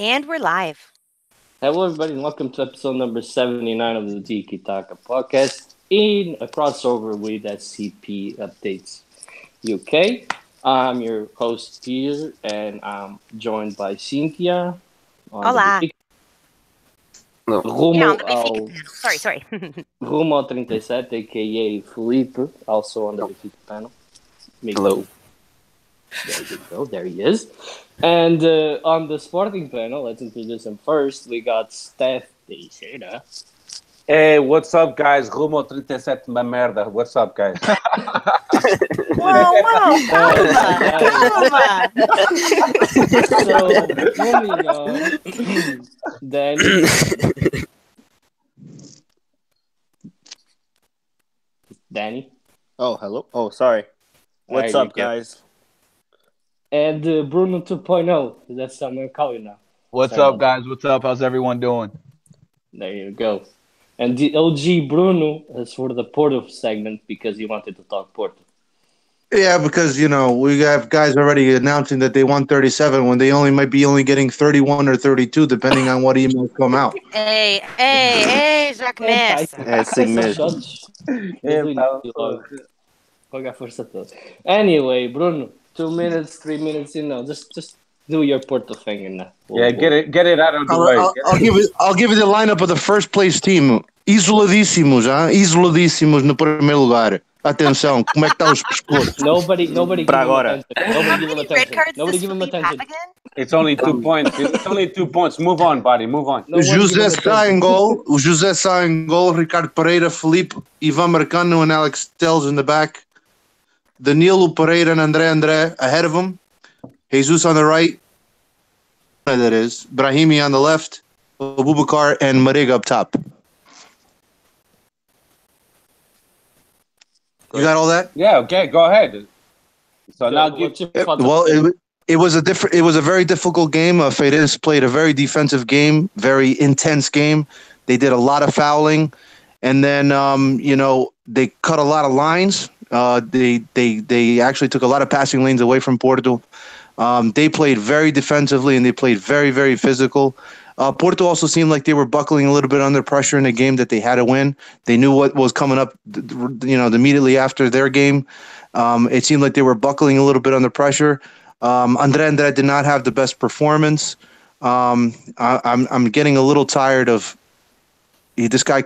And we're live. Hello, everybody, and welcome to episode number 79 of the Tiki, Taka podcast in a crossover with SCP Updates UK. I'm your host, Peter, and I'm joined by Cynthia on the Hola. Benfica. No. Yeah, on Rumo the Benfica ao, panel. Sorry. Rumo ao 37, aka Felipe, also on the Benfica panel. Hello. There you go, there he is. And on the Sporting panel, let's introduce him first. We got Steph Teixeira. Hey, what's up, guys? Rumo 37, uma merda. What's up, guys? Whoa, calma. So, moving on, Danny. Danny. Oh, hello. Oh, sorry. What's There you up, go. guys? And Bruno 2.0. That's what I'm going to call you now. What's Sorry up, about guys? What's up? How's everyone doing? There you go. And the OG Bruno is for the Porto segment because he wanted to talk Porto. Yeah, because we have guys already announcing that they want 37 when they might be getting 31 or 32 depending on what emails come out. Hey, Jacques Ness. É assim mesmo. Joga a força toda. Anyway, Bruno, 2 minutes, 3 minutes, just do your Porto thing now. Yeah, get it out of the way. I'll give you the lineup of the first place team. Isoladíssimos, isoladíssimos no primeiro lugar. Atenção, como é que está os pescoços? Nobody Para give agora. him attention. Nobody give him Red attention. cards Nobody this give him Felipe have attention. again? It's only 2 points. It's only 2 points. Move on, buddy. Move on. Nobody give him José attention. Sá em gol, o José Sá em gol, Ricardo Pereira, Felipe, Ivan Marcano and Alex Telles in the back. Danilo Pereira and André ahead of him. Jesus on the right. That is. Brahimi on the left. Abubakar and Marega up top. You got all that? Yeah, okay, go ahead. So now What's give. your thoughts? Well, it was a very difficult game. Feirense played a very defensive game, very intense game. They did a lot of fouling, and then they cut a lot of lines. They actually took a lot of passing lanes away from Porto. They played very defensively and they played very, very physical. Porto also seemed like they were buckling a little bit under pressure in a game that they had to win. They knew what was coming up, immediately after their game. It seemed like they were buckling a little bit under pressure. André did not have the best performance. I'm getting a little tired of this guy.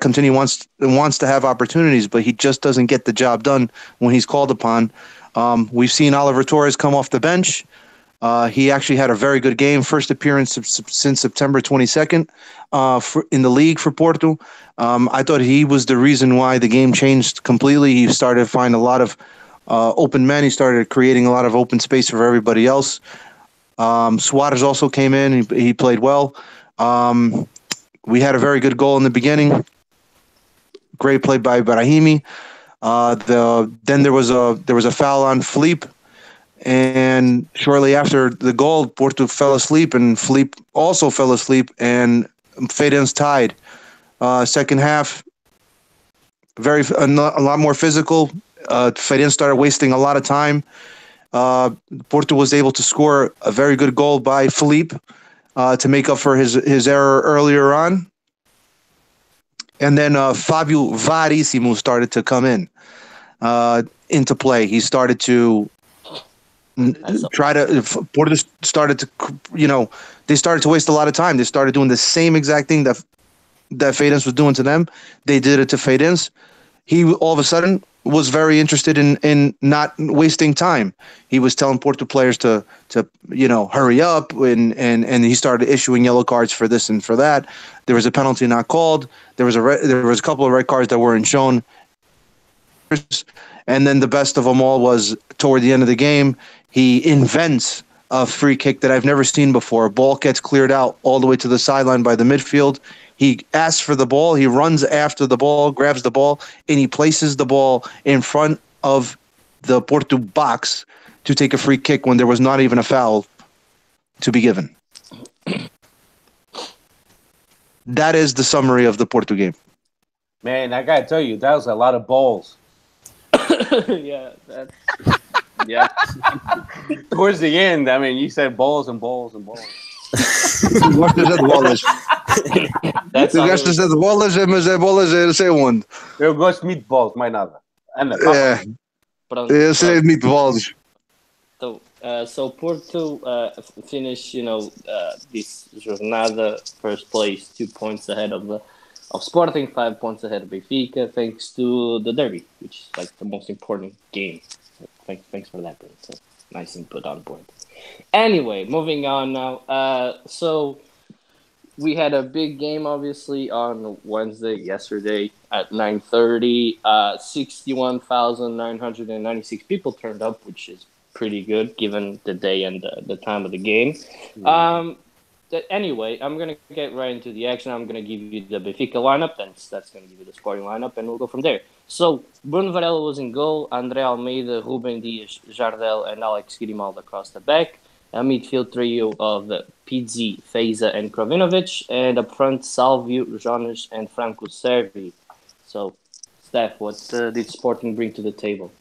Wants to have opportunities, but he just doesn't get the job done when he's called upon. We've seen Oliver Torres come off the bench. He actually had a very good game, first appearance since September 22nd in the league for Porto. I thought he was the reason why the game changed completely. He started to find a lot of open men. He started creating a lot of open space for everybody else. Suarez also came in. He played well. We had a very good goal in the beginning. Great play by Brahimi. Then there was a foul on Felipe. And shortly after the goal, Porto fell asleep, and Felipe also fell asleep, and Feirense tied. Second half, a lot more physical. Feirense started wasting a lot of time. Porto was able to score a very good goal by Felipe to make up for his error earlier on. And then Fabio Varissimo started to come into play. He started to Porto started to, they started to waste a lot of time. They started doing the same exact thing that Feirense was doing to them. They did it to Feirense. He all of a sudden was very interested in not wasting time. He was telling Porto players to hurry up, and he started issuing yellow cards for this and for that. There was a penalty not called. There was a couple of red cards that weren't shown. And then the best of them all was toward the end of the game, he invents a free kick that I've never seen before. A ball gets cleared out all the way to the sideline by the midfield. He asks for the ball. He runs after the ball, grabs the ball, and he places the ball in front of the Porto box to take a free kick when there was not even a foul to be given. That is the summary of the Porto game. Man, I gotta tell you, that was a lot of balls. Yeah. Towards the end, I mean, you said balls and balls and balls. Tu gostas de bolas. That's Tu all it gostas was. de bolas, mas é bolas, eu sei onde. Eu gosto de meatballs, mais nada. Anda, É, Pronto, eu sei de meatballs. So Porto finished, this jornada first place, 2 points ahead of Sporting, 5 points ahead of Benfica, thanks to the derby, which is like the most important game. So thanks for that, Brent. So nice input on board. Anyway, moving on now. So we had a big game, obviously, on Wednesday, yesterday at 9:30. 61,996 people turned up, which is pretty good given the day and the time of the game. Anyway, I'm going to get right into the action. I'm going to give you the Benfica lineup, and that's going to give you the Sporting lineup, and we'll go from there. So, Bruno Varela was in goal, André Almeida, Ruben Dias, Jardel, and Alex Grimaldo across the back. A midfield trio of Pizzi, Feza, and Krovinovic, and up front, Salvio, Jonas, and Franco Servi. So, Steph, what did Sporting bring to the table?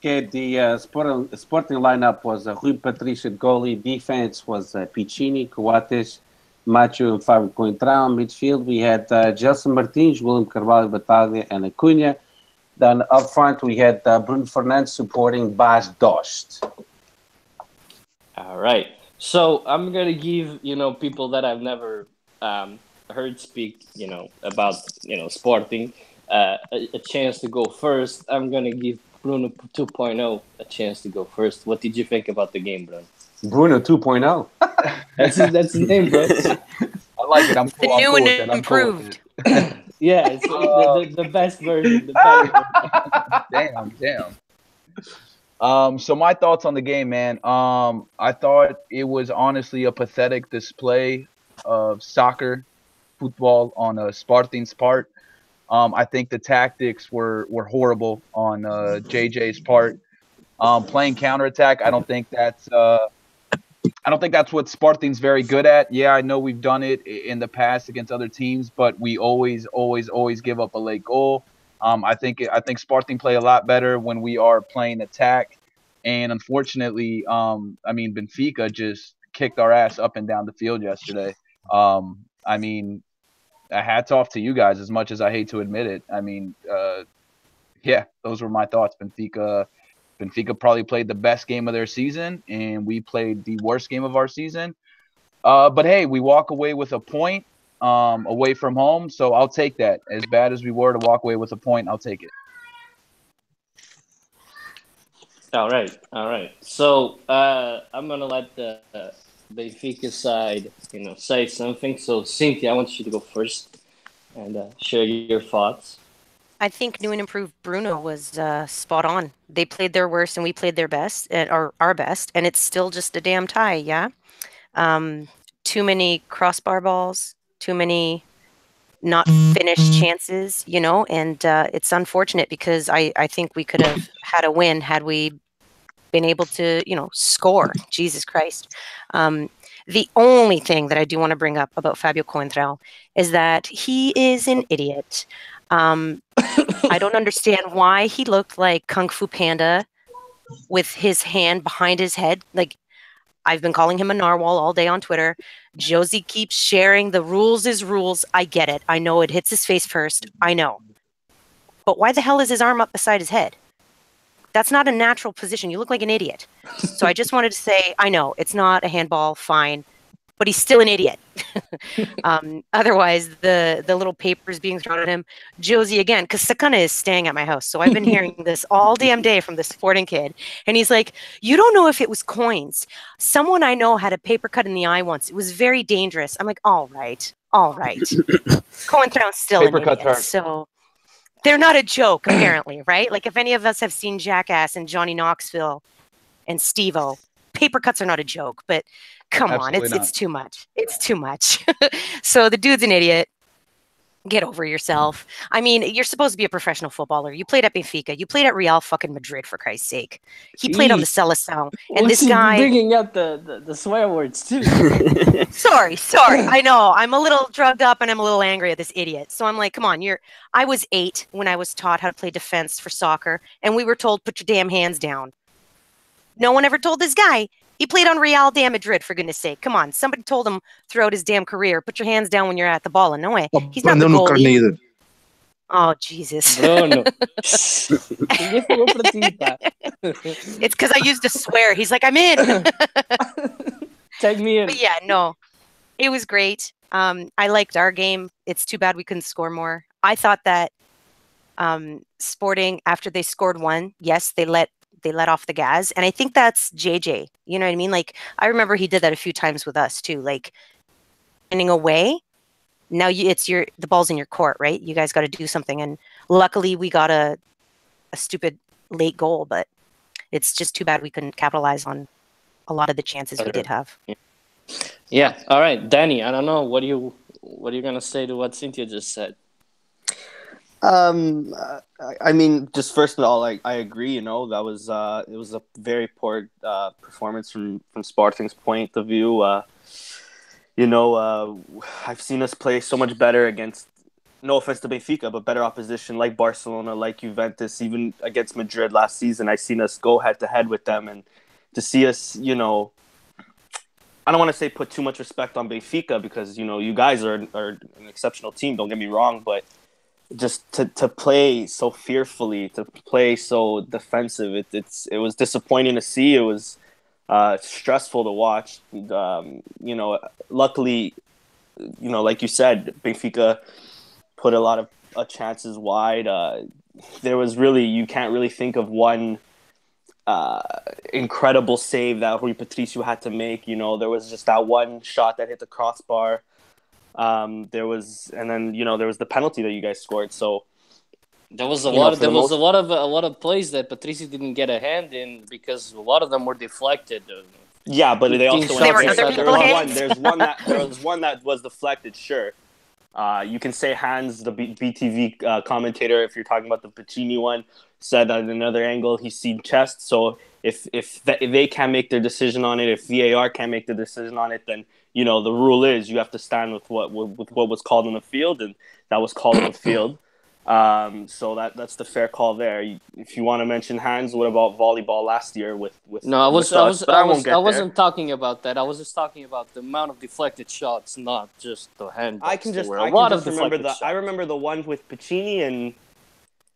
Okay, the Sporting lineup was Rui Patrício goalie. Defense was Piccini, Coates, Macho, and Fábio Coentrão. Midfield, we had Gelson Martins, William Carvalho, Batalha, and Acuna. Then up front, we had Bruno Fernandes supporting Bas Dost. All right. So I'm going to give, people that I've never heard speak, about, Sporting a chance to go first. I'm going to give Bruno 2.0 a chance to go first. What did you think about the game, Bruno? Bruno 2.0. That's his name, bro. I like it. I'm cool. The new I'm cool and with it. I'm cool with improved. it. Yeah, it's the best version. The better version. Damn. So my thoughts on the game, man. I thought it was honestly a pathetic display of soccer, football on Sparting's part. I think the tactics were horrible on JJ's part. Playing counterattack, I don't think that's what Sparting's very good at. Yeah, I know we've done it in the past against other teams, but we always give up a late goal. I think Sparting play a lot better when we are playing attack, and unfortunately, Benfica just kicked our ass up and down the field yesterday. Hats off to you guys, as much as I hate to admit it. Those were my thoughts. Benfica probably played the best game of their season, and we played the worst game of our season. But hey, we walk away with a point away from home, so I'll take that. As bad as we were to walk away with a point, I'll take it. All right. So I'm gonna let the Benfica side, say something. So Cynthia, I want you to go first and share your thoughts. I think new and improved Bruno was spot on. They played their worst and we played their best, or our best, and it's still just a damn tie, yeah? Too many crossbar balls, too many not finished chances, and it's unfortunate because I think we could have had a win had we been able to, score. Jesus Christ. The only thing that I do want to bring up about Fábio Coentrão is that he is an idiot. I don't understand why he looked like Kung Fu Panda with his hand behind his head. Like, I've been calling him a narwhal all day on Twitter. Josie keeps sharing the rules is rules. I get it. I know it hits his face first. I know. But why the hell is his arm up beside his head? That's not a natural position. You look like an idiot. So I just wanted to say, I know, it's not a handball, fine. But he's still an idiot. Otherwise, the little papers being thrown at him. Josie, again, because Sakana is staying at my house. So I've been hearing this all damn day from this Sporting kid. And he's like, you don't know if it was coins. Someone I know had a paper cut in the eye once. It was very dangerous. I'm like, all right. Coentrão's still Paper an cut idiot. turn. So they're not a joke, apparently, right? Like, if any of us have seen Jackass and Johnny Knoxville and Steve-O, paper cuts are not a joke, but come on, it's too much. It's too much. So the dude's an idiot. Get over yourself. I mean, you're supposed to be a professional footballer. You played at Benfica. You played at Real fucking Madrid, for Christ's sake. He played on the Seleção. And this guy... bringing up the swear words, too. Sorry. I know. I'm a little drugged up and I'm a little angry at this idiot. So I'm like, come on, I was 8 when I was taught how to play defense for soccer, and we were told, put your damn hands down. No one ever told this guy, He played on Real de Madrid, for goodness sake. Come on. Somebody told him throughout his damn career, put your hands down when you're at the ball. And no way. He's not the Bruno goalie. Carneiro. Oh, Jesus. Bruno. Hindi po pratita. It's because I used to swear. He's like, I'm in. Tag me in. But yeah, no. It was great. I liked our game. It's too bad we couldn't score more. I thought that Sporting, after they scored one, yes, they let off the gas, and I think that's JJ. You know what I mean? Like, I remember he did that a few times with us too. Like, running away. Now the ball's in your court, right? You guys got to do something, and luckily we got a stupid late goal, but it's just too bad we couldn't capitalize on a lot of the chances we did have. Yeah. All right, Danny. I don't know. What are you gonna say to what Cynthia just said? I mean, just first of all, I agree. You know, that was it was a very poor performance from Sporting's point of view. You know, I've seen us play so much better against, no offense to Benfica, but better opposition like Barcelona, like Juventus, even against Madrid last season. I've seen us go head to head with them, and to see us, you know, I don't want to say put too much respect on Benfica because, you know, you guys are an exceptional team. Don't get me wrong, but just to play so fearfully, to play so defensive, it was disappointing to see. It was stressful to watch. You know, luckily, you know, like you said, Benfica put a lot of chances wide. There was really, you can't really think of one incredible save that Rui Patricio had to make. You know, there was just that one shot that hit the crossbar. There was the penalty that you guys scored. So there was a lot of plays that Patricio didn't get a hand in because a lot of them were deflected. Yeah, but they also there was one that was deflected. Sure, you can say Hans, the BTV commentator, if you're talking about the Pacini one, said at another angle he's seen chest. So if they can't make their decision on it, if VAR can't make the decision on it, then, you know, the rule is you have to stand with what was called on the field, and that was called on the field. So that's the fair call there. If you want to mention Hans, what about volleyball last year with No, I wasn't talking about that. I was just talking about the amount of deflected shots, not just the hand. I remember the one with Pacini, and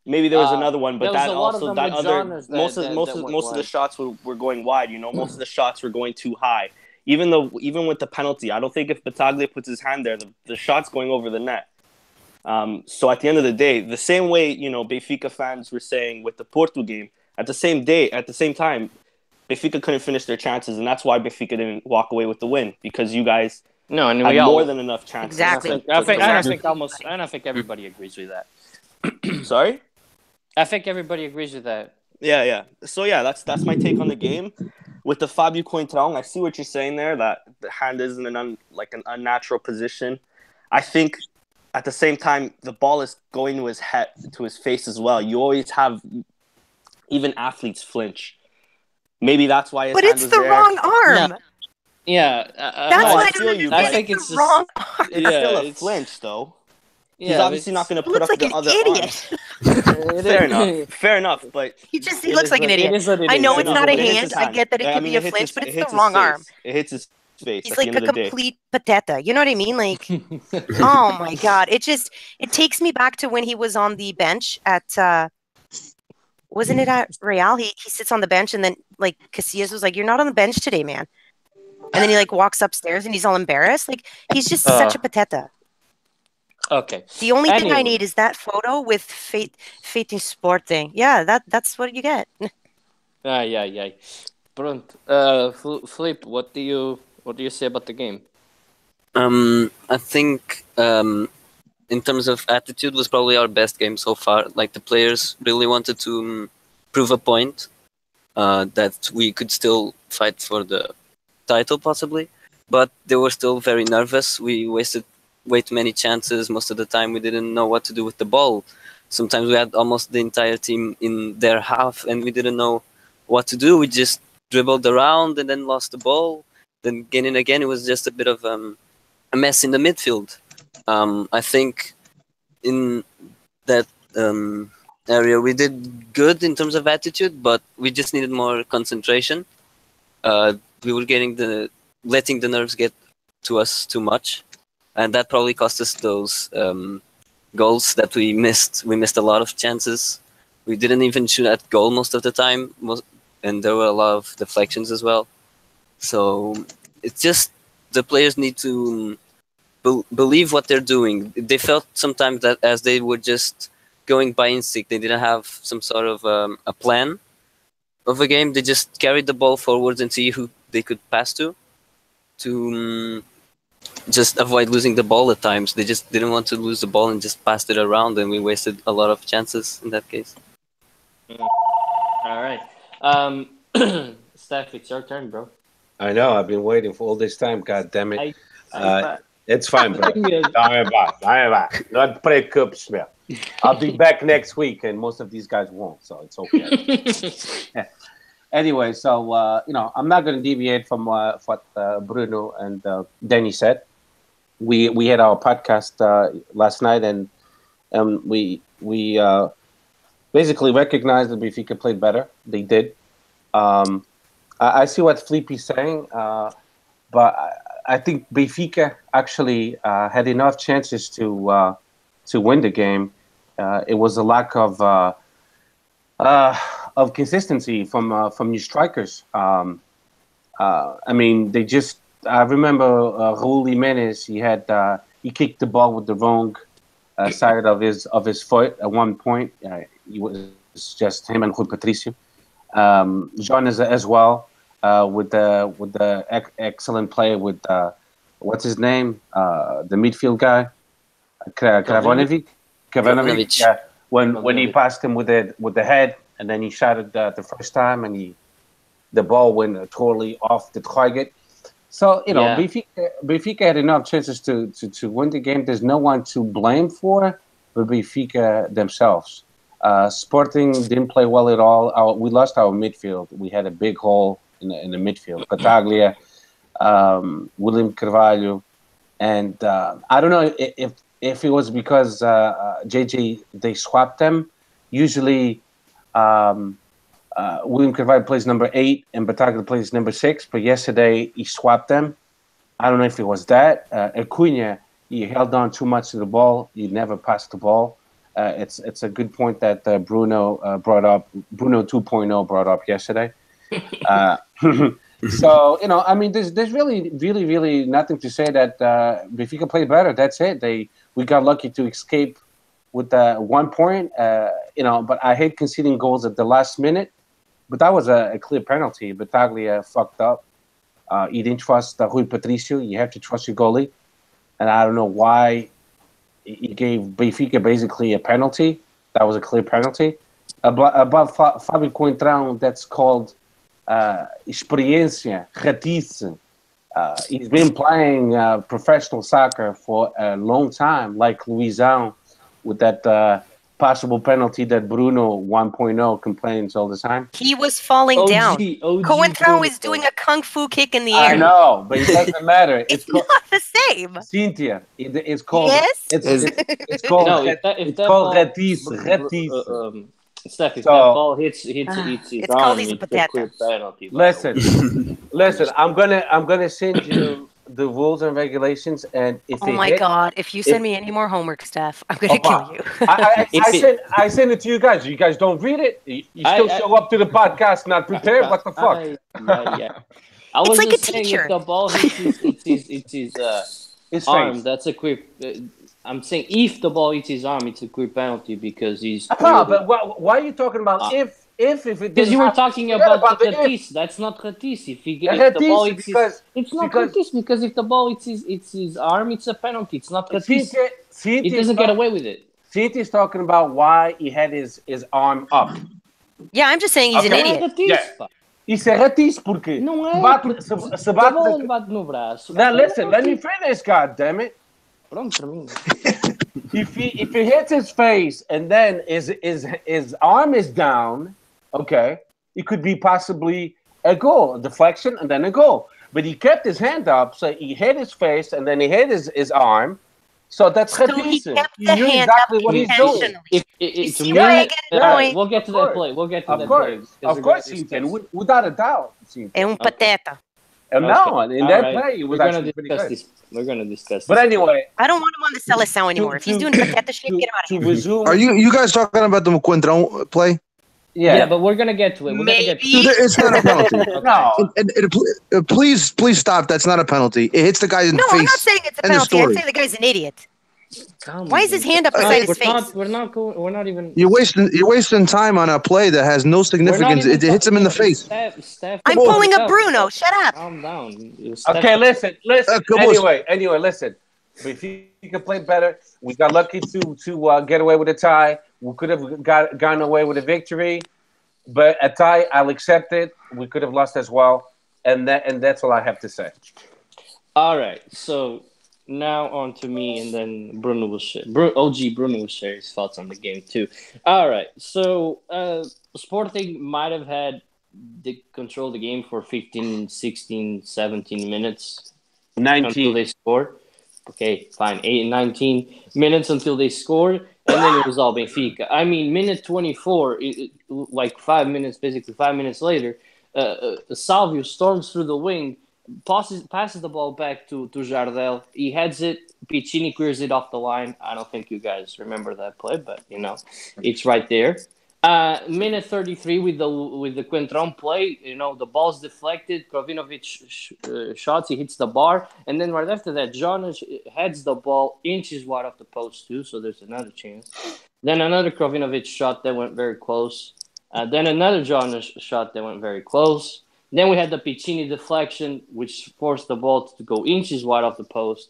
maybe there was another one, but most of the shots were going wide. You know, most of the shots were going too high. Even with the penalty, I don't think if Bataglia puts his hand there, the shot's going over the net. So at the end of the day, the same way, you know, Benfica fans were saying with the Porto game, at the same time, Benfica couldn't finish their chances, and that's why Benfica didn't walk away with the win, because you guys had more than enough chances. Exactly. I think everybody agrees with that. Sorry? I think everybody agrees with that. Yeah. So yeah, that's my take on the game. With the Fabio Coentrão, I see what you're saying there, that the hand is in an unnatural position. I think at the same time, the ball is going to his head, to his face as well. You always have even athletes flinch. Maybe that's why his but hand it's was the there. wrong arm. No. Yeah, That's why I feel you. I think it's the wrong arm. It's still a flinch, though. He's Yeah, obviously not going to He put looks up like the an other idiot. arm. Fair enough. But He looks like an idiot. I know it's not a hand. I get that it could be a flinch, but it's the wrong arm. It hits his face. He's at like the a end of the day. complete pateta. You know what I mean? Like, oh my God. It takes me back to when he was on the bench at, wasn't it at Real? He sits on the bench, and then like Casillas was like, "You're not on the bench today, man." And then he like walks upstairs and he's all embarrassed. Like, he's just such a pateta. Okay. The only thing I need is that photo with Fate in Sporting. Yeah, that's what you get. Yeah. Pronto. Flip, what do you say about the game? I think in terms of attitude was probably our best game so far. Like, the players really wanted to prove a point that we could still fight for the title possibly, but they were still very nervous. We wasted way too many chances. Most of the time we didn't know what to do with the ball. Sometimes we had almost the entire team in their half and we didn't know what to do. We just dribbled around and then lost the ball, then gaining again. It was just a bit of a mess in the midfield. I think in that area we did good in terms of attitude, but we just needed more concentration. we were letting the nerves get to us too much, and that probably cost us those goals that we missed. We missed a lot of chances. We didn't even shoot at goal most of the time, and there were a lot of deflections as well. So it's just the players need to believe what they're doing. They felt sometimes that as they were just going by instinct, they didn't have some sort of a plan of a game. They just carried the ball forwards and see who they could pass to just avoid losing the ball at times. They just didn't want to lose the ball and just passed it around, and we wasted a lot of chances in that case. All right. Steph, it's your turn, bro. I know. I've been waiting for all this time. God damn it. I It's fine, bro. Not preocups, man. I'll be back next week, and most of these guys won't, so it's okay. Anyway, so I'm not going to deviate from what Bruno and Danny said. We had our podcast last night, and we basically recognized that Benfica played better. They did. I see what Felipe's saying, but I think Benfica actually had enough chances to win the game. It was a lack of consistency from new strikers. I mean, they just. I remember Raul Jimenez. He kicked the ball with the wrong side of his foot at one point. It was just him and Rui Patricio. John as well with the excellent play with what's his name, the midfield guy, Kravanovic. Yeah, when he passed him with the head, and then he shot it the first time, and the ball went totally off the target. So Benfica had enough chances to win the game. There's no one to blame for, but Benfica themselves. Sporting didn't play well at all. We lost our midfield. We had a big hole in the midfield. Pataglia, William Carvalho, and I don't know if it was because JJ they swapped them. Usually, William Carvalho plays number 8 and Bataglia plays number 6. But yesterday he swapped them. I don't know if it was that. Acuna, he held on too much to the ball. He never passed the ball. It's a good point that Bruno brought up. Bruno 2.0 brought up yesterday. So I mean, there's really nothing to say that Benfica played better. That's it. We got lucky to escape with 1 point. But I hate conceding goals at the last minute. But that was a clear penalty. Bataglia fucked up. He didn't trust Rui Patricio. You have to trust your goalie, and I don't know why. He gave Benfica basically a penalty. That was a clear penalty. About Fábio Coentrão, that's called experiência, ratice. He's been playing professional soccer for a long time, like Luizão, with that possible penalty that Bruno 1.0 complains all the time. He was falling down. Coentrão is doing a kung fu kick in the air. I know, but it doesn't matter. It's not the same. Cynthia, it's called. Yes? It's called. No, it's called ratice. Steph, if that ball hits his It's arm, called it's a Patata. clear penalty. Listen. I'm gonna send you the rules and regulations, and if Oh my God! If you send me any more homework stuff, I'm gonna kill you. I send it to you guys. You guys don't read it. You still show up to the podcast not prepared. What the fuck? Yeah. I was like just a saying, teacher. if the ball hits his arm, that's a quick. I'm saying if the ball hits his arm, it's a quick penalty because he's. But why are you talking about if it? Because you were talking about Ratis. That's not Ratis. If the ball hits it's not Ratis because if the ball hits his arm, it's a penalty. It's not Ratis. He doesn't get away with it. City is talking about why he had his arm up. Yeah, I'm just saying he's an idiot. Isso é ratice porque não é. Se bate no braço. Now listen, let me finish, God damn it. Pronto, pra mim. If he hits his face and then his arm is down, okay, it could be possibly a goal, a deflection, and then a goal. But he kept his hand up, so he hit his face and then he hit his arm. So that's He kept the knew hand exactly up what he's doing. It's see where I get the point? We'll get to that play. We'll get to that play. Of course, Cynthia, without a doubt. Cynthia. É pateta. And Okay. no, in All that right. play, it was We're gonna actually pretty discuss good. this. We're gonna discuss But this. anyway, I don't want him on the Seleção anymore. If he's doing pateta shit, get him out of to here. resume, Are you guys talking about the McQuintrón play? Yeah, yeah, but we're gonna get to it. We're gonna get to Dude, Maybe. it. it's not a penalty. Okay. no, Please stop. That's not a penalty. It hits the guy in No, the I'm not face. saying it's a End of penalty. I'm story. saying the guy's an idiot. Calm Why is his down. hand up Uh, beside it- his face? We're not going. We're not even. You're wasting time on a play that has no We're not significance. even. It hits him in the face. Steph I'm brought pulling it up up. Bruno. Shut up. Calm down. okay, listen. Cabos. Anyway, listen. If you could play better, we got lucky to get away with a tie. We could have gone away with a victory, but a tie, I'll accept it. We could have lost as well, and that's all I have to say. All right. So now on to me, and then Bruno will share. OG Bruno will share his thoughts on the game too. All right. So Sporting might have had the control of the game for 15, 16, 17 minutes until 19. they scored. Okay, fine. 19 minutes until they scored, and then it was all Benfica. I mean, minute 24, like 5 minutes, basically 5 minutes later, Salvio storms through the wing, passes the ball back to Jardel. He heads it. Piccini clears it off the line. I don't think you guys remember that play, but it's right there. Minute 33 with the Quintron play, the ball's deflected. Krovinovic shots, he hits the bar, and then right after that, Jonas heads the ball inches wide off the post too. So there's another chance. Then another Krovinovic shot that went very close. Then another Jonas shot that went very close. Then we had the Piccini deflection, which forced the ball to go inches wide off the post.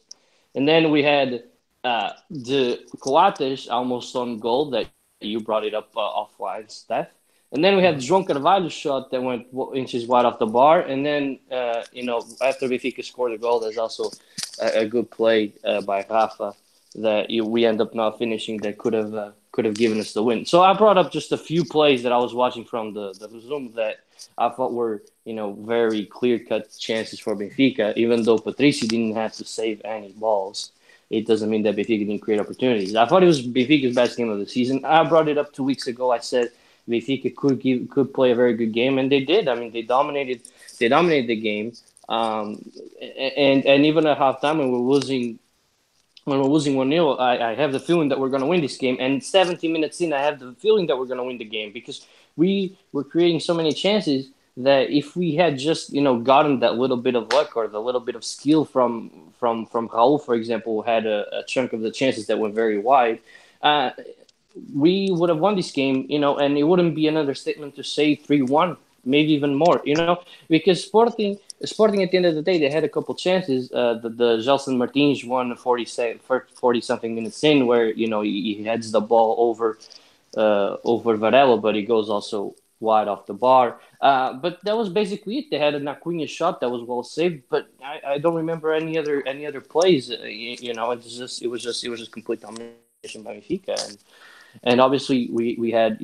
And then we had the Coates almost on goal that you brought it up offline, Steph. And then we had João Carvalho's shot that went inches wide off the bar. And then, after Benfica scored a goal, there's also a good play by Rafa that we end up not finishing that could have given us the win. So I brought up just a few plays that I was watching from the Zoom that I thought were, very clear-cut chances for Benfica, even though Patricio didn't have to save any balls. It doesn't mean that Benfica didn't create opportunities. I thought it was Benfica's best game of the season. I brought it up 2 weeks ago. I said Benfica could play a very good game, and they did. I mean, they dominated the game. And even at halftime when we're losing 1-0, I have the feeling that we're going to win this game. And 17 minutes in, I have the feeling that we're going to win the game because we were creating so many chances that if we had just gotten that little bit of luck or the little bit of skill from Raul, for example, who had a chunk of the chances that went very wide, we would have won this game, and it wouldn't be another statement to say 3-1, maybe even more, because Sporting at the end of the day, they had a couple chances. The Gelson Martins won 40 something minutes in, where he heads the ball over Varela, but he goes also wide off the bar. But that was basically it. They had a Naquinha shot that was well saved, but I don't remember any other plays. It was just complete domination by Benfica, and obviously we had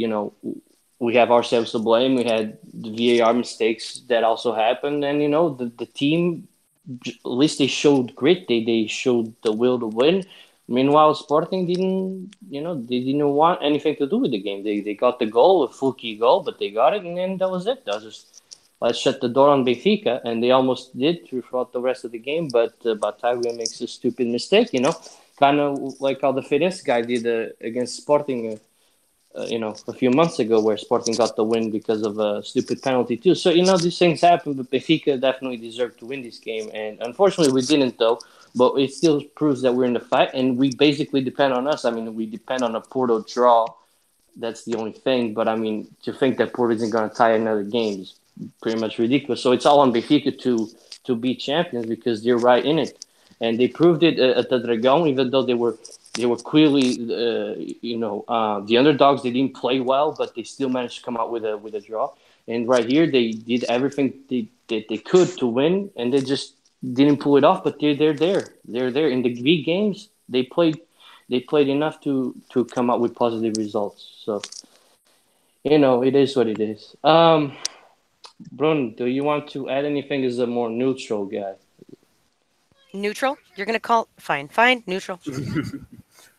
we have ourselves to blame. We had the VAR mistakes that also happened, and the team, at least they showed grit. They showed the will to win. Meanwhile, Sporting they didn't want anything to do with the game. They got the goal, a full key goal, but they got it, and then that was it. That was just, let's shut the door on Benfica, and they almost did throughout the rest of the game. But Bataglia makes a stupid mistake, kind of like how the Fidesz guy did against Sporting. A few months ago, where Sporting got the win because of a stupid penalty too. So these things happen, but Benfica definitely deserved to win this game, and unfortunately we didn't though. But it still proves that we're in the fight, and we basically depend on us. I mean, we depend on a Porto draw. That's the only thing. But I mean, to think that Porto isn't going to tie another game is pretty much ridiculous. So it's all on Benfica to be champions because they're right in it, and they proved it at the Dragão, even though they were clearly, the underdogs. They didn't play well, but they still managed to come out with a draw. And right here, they did everything they could to win, and they just didn't pull it off. But they're there. They're there in the big games. They played enough to come out with positive results. So it is what it is. Brun, do you want to add anything as a more neutral guy? Neutral? You're gonna call fine, neutral.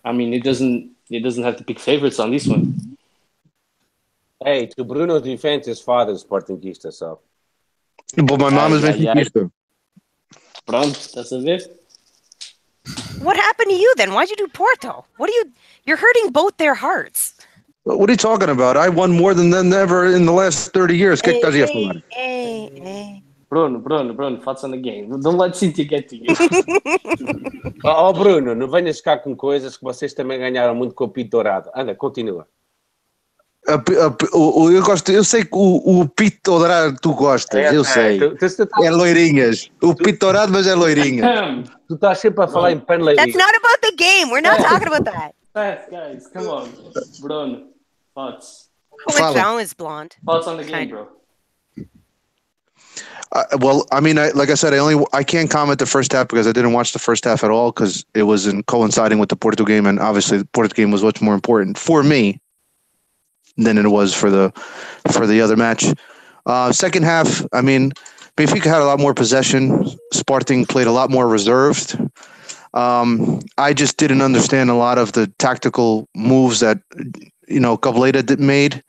I mean, it doesn't have to pick favorites on this one. Hey, to Bruno's defense, his father is Sportingista, so. But my mom is Yeah. Benfica. Pronto, estás a ver? What happened to you then? Why'd you do Porto? You're hurting both their hearts. What are you talking about? I won more than them ever in the last 30 years. Que estás a falar? Bruno, thoughts on the game. Don't let Cynthia get to you. Oh, Bruno, não venhas cá com coisas que vocês também ganharam muito com o Pito Dourado. Anda, continua. Eu sei que o Pito Dourado tu gostas, eu sei. É loirinhas. O Pito Dourado, mas é loirinha. Tu estás sempre a falar em panleirinha. That's not about the game. We're not talking about that. Guys, come on. Bruno, thoughts. Cohen is blonde. Thoughts on the game, bro. Well, I mean, like I said, I can't comment the first half because I didn't watch the first half at all because it wasn't coinciding with the Porto game, and obviously the Porto game was much more important for me than it was for the other match. Second half, I mean, Benfica had a lot more possession. Sporting played a lot more reserved. I just didn't understand a lot of the tactical moves that Cavaleta made.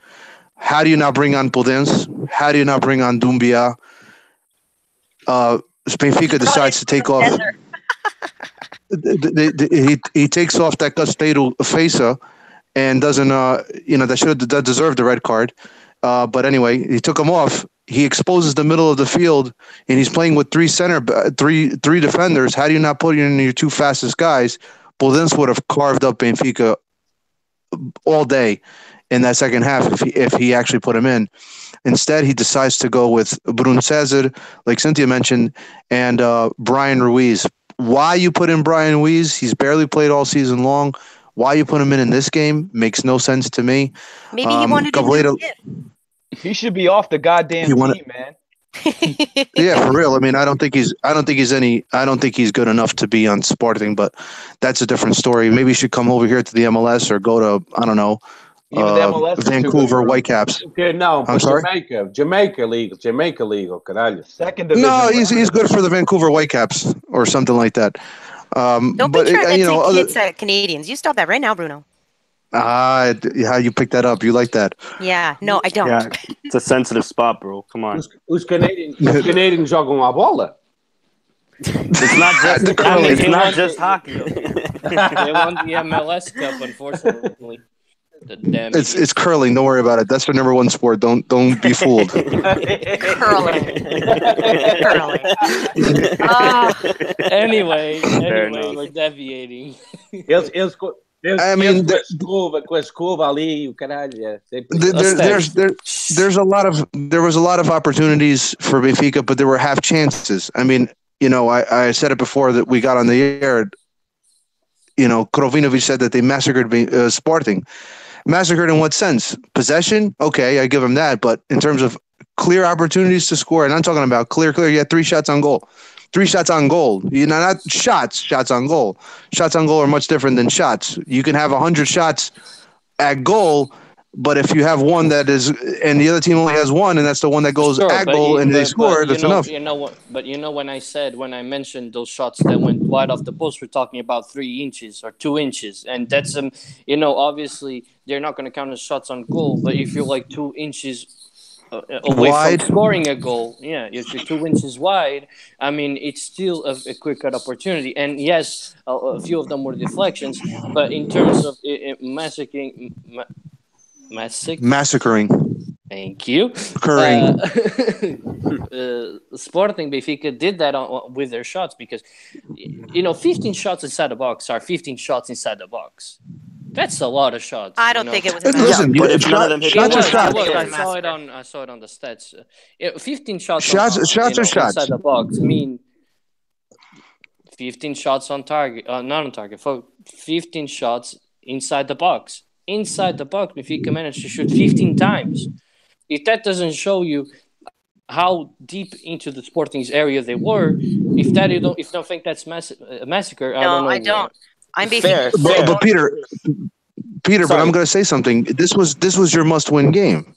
How do you not bring on Podence? How do you not bring on Dumbia? Benfica decides to take off. He takes off that Casteiro Fesa and doesn't. That deserved the red card. But anyway, he took him off. He exposes the middle of the field, and he's playing with three defenders. How do you not put in your two fastest guys? Podence would have carved up Benfica all day in that second half if he actually put him in. Instead, he decides to go with Bruno Cesar, like Cynthia mentioned, and Brian Ruiz. Why you put in Brian Ruiz? He's barely played all season long. Why you put him in this game makes no sense to me. Maybe he wanted to He should be off the goddamn team, man. Yeah, for real. I mean, I don't think he's good enough to be on Sporting, but that's a different story. Maybe he should come over here to the MLS or go to, I don't know, Vancouver Whitecaps. Okay, no, I'm sorry? Jamaica legal, caralho. Second division. No, he's good for the Vancouver Whitecaps or something like that. Don't be trying to take hits at Canadians. You stop that right now, Bruno. How you pick that up? You like that? Yeah, no, I don't. Yeah, it's a sensitive spot, bro. Come on. Os Canadians jogam a bola? It's not just it's not just hockey. They won the MLS Cup, unfortunately. It's curling. Don't worry about it. That's the number one sport. Don't be fooled. Curling. Anyway, we're deviating. I mean, com a escova ali, o caralho. There was a lot of opportunities for Benfica, but there were half chances. I mean, I said it before that we got on the air. Krovinovic said that they massacred Sporting. Massacred in what sense? Possession? Okay, I give him that. But in terms of clear opportunities to score, and I'm talking about clear, you had 3 shots on goal. 3 shots on goal. Not shots on goal. Shots on goal are much different than shots. You can have 100 shots at goal, but if you have one that is, and the other team only has one, and that's the one that goes at goal, and they score, that's enough. When I mentioned those shots that went wide off the post, we're talking about 3 inches or 2 inches, and that's obviously they're not going to count as shots on goal, but if you're like 2 inches away wide from scoring a goal, if you're 2 inches wide, I mean, it's still a quick cut opportunity. And yes, a few of them were deflections, but in terms of massacring. Thank you. Sporting Benfica did that with their shots because, 15 shots inside the box are 15 shots inside the box. That's a lot of shots. I don't think it was. Listen, but if none of them hit shots are shots. I saw it on the stats. 15 shots. Shots are shots. Inside the box mean 15 shots on target. Not on target. 15 shots inside the box. Inside the box, Benfica managed to shoot 15 times. If that doesn't show you how deep into the Sporting's area they were, if you don't think that's a massacre, No, I don't. I'm fair. But Peter, but I'm going to say something. This was your must-win game.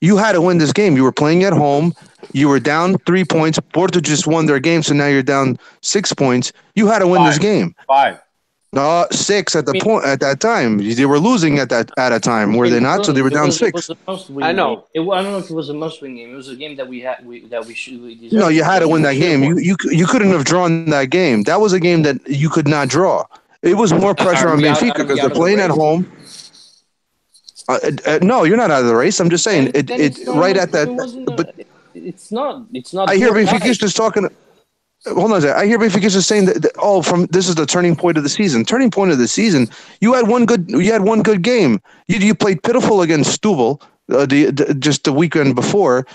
You had to win this game. You were playing at home. You were down 3 points. Porto just won their game, so now you're down 6 points. You had to win this game. 5. Six at the point at that time. They were losing at a time, were they not? So they were down It was six. a must-win I game. know. I don't know if it was a must-win game. It was a game that we deserved. No, you had to win We that should have game. won. You couldn't have drawn that game. That was a game that you could not draw. It was more pressure Are on we out- Benfica are we because out they're of the playing at race? home. No, you're not out of the race. I'm just saying Then it's not right a at must- that. it wasn't But it's not. It's not. I hear do or die. Benfica is talking. Hold on a second. I hear Benfica is saying that from this is the turning point of the season. Turning point of the season. You had one good game. You played pitiful against Stubble just the weekend before.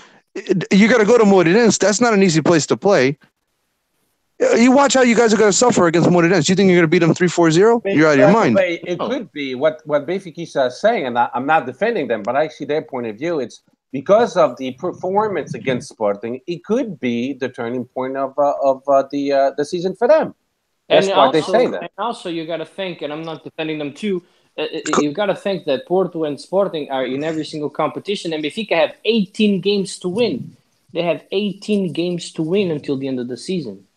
You got to go to Moreirense. That's not an easy place to play. You watch how you guys are going to suffer against Moreirense. You think you're going to beat them 3-4-0? You're out of your mind. It could be what Benfica is saying, and I'm not defending them, but I see their point of view. It's because of the performance against Sporting. It could be the turning point of the season for them. That's why they say that. And also, you got to think, and I'm not defending them too. You got to think that Porto and Sporting are in every single competition, and Benfica have 18 games to win. They have 18 games to win until the end of the season.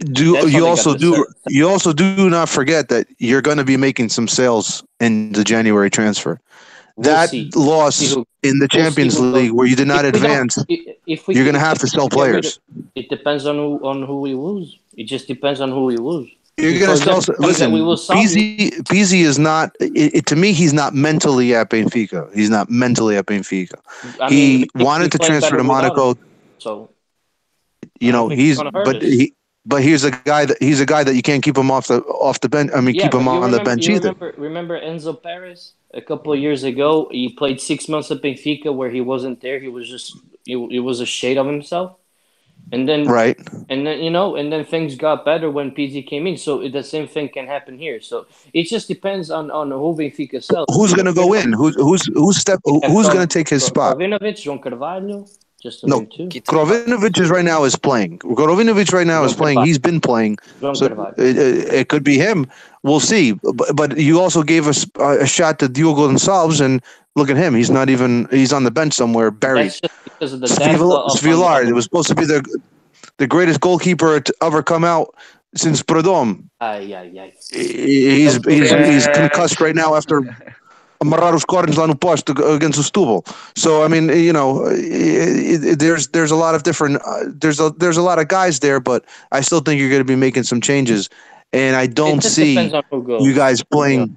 You also do not forget that you're going to be making some sales in the January transfer. Loss in the Champions League where you did not advance, you're going to have to sell players. It depends on who we lose. It just depends on who we lose. You're going to sell. Listen, Pizzi is not. To me, he's not mentally at Benfica. He's not mentally at Benfica. He wanted to transfer to Monaco. So, but he's a guy that you can't keep him off the bench. I mean, keep him on the bench either. Remember Enzo Perez a couple of years ago? He played 6 months at Benfica where he wasn't there. He was just it was a shade of himself. And then and then things got better when PZ came in. So the same thing can happen here. So it just depends on who Benfica sells. Who's going to go in? Who's going to take his spot? Krovinovic, João Carvalho. No, Krovinovic right now is playing. Krovinovic right now is playing. He's been playing. So it could be him. We'll see. But you also gave us a shot to Diogo Gonçalves, and look at him. He's not even. He's on the bench somewhere, buried. That's just because of the Svilar. It was supposed to be the greatest goalkeeper to ever come out since Prodom. He's concussed right now after amarrar os cornos lá no poste against o Setúbal. So I mean, there's a lot of different there's a lot of guys there, but I still think you're going to be making some changes, and I don't see you guys playing.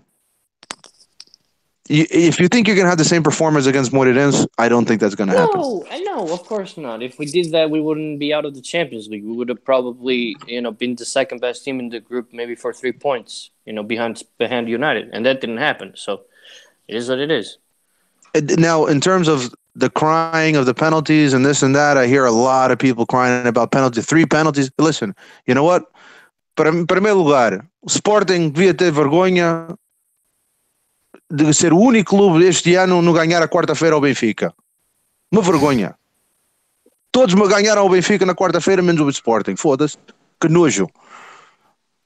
If you think you're going to have the same performance against Moreirense, I don't think that's going to happen. No, of course not. If we did that, we wouldn't be out of the Champions League. We would have probably, been the second best team in the group, maybe for 3 points, behind United, and that didn't happen. So it is what it is. Now, in terms of the crying of the penalties and this and that, I hear a lot of people crying about penalties. 3 penalties. Listen, you know what? Para primeiro lugar, o Sporting devia ter vergonha de ser o único clube este ano não ganhar a quarta-feira ao Benfica. Uma vergonha. Todos me ganharam ao Benfica na quarta-feira, menos o Sporting. Foda-se. Que nojo.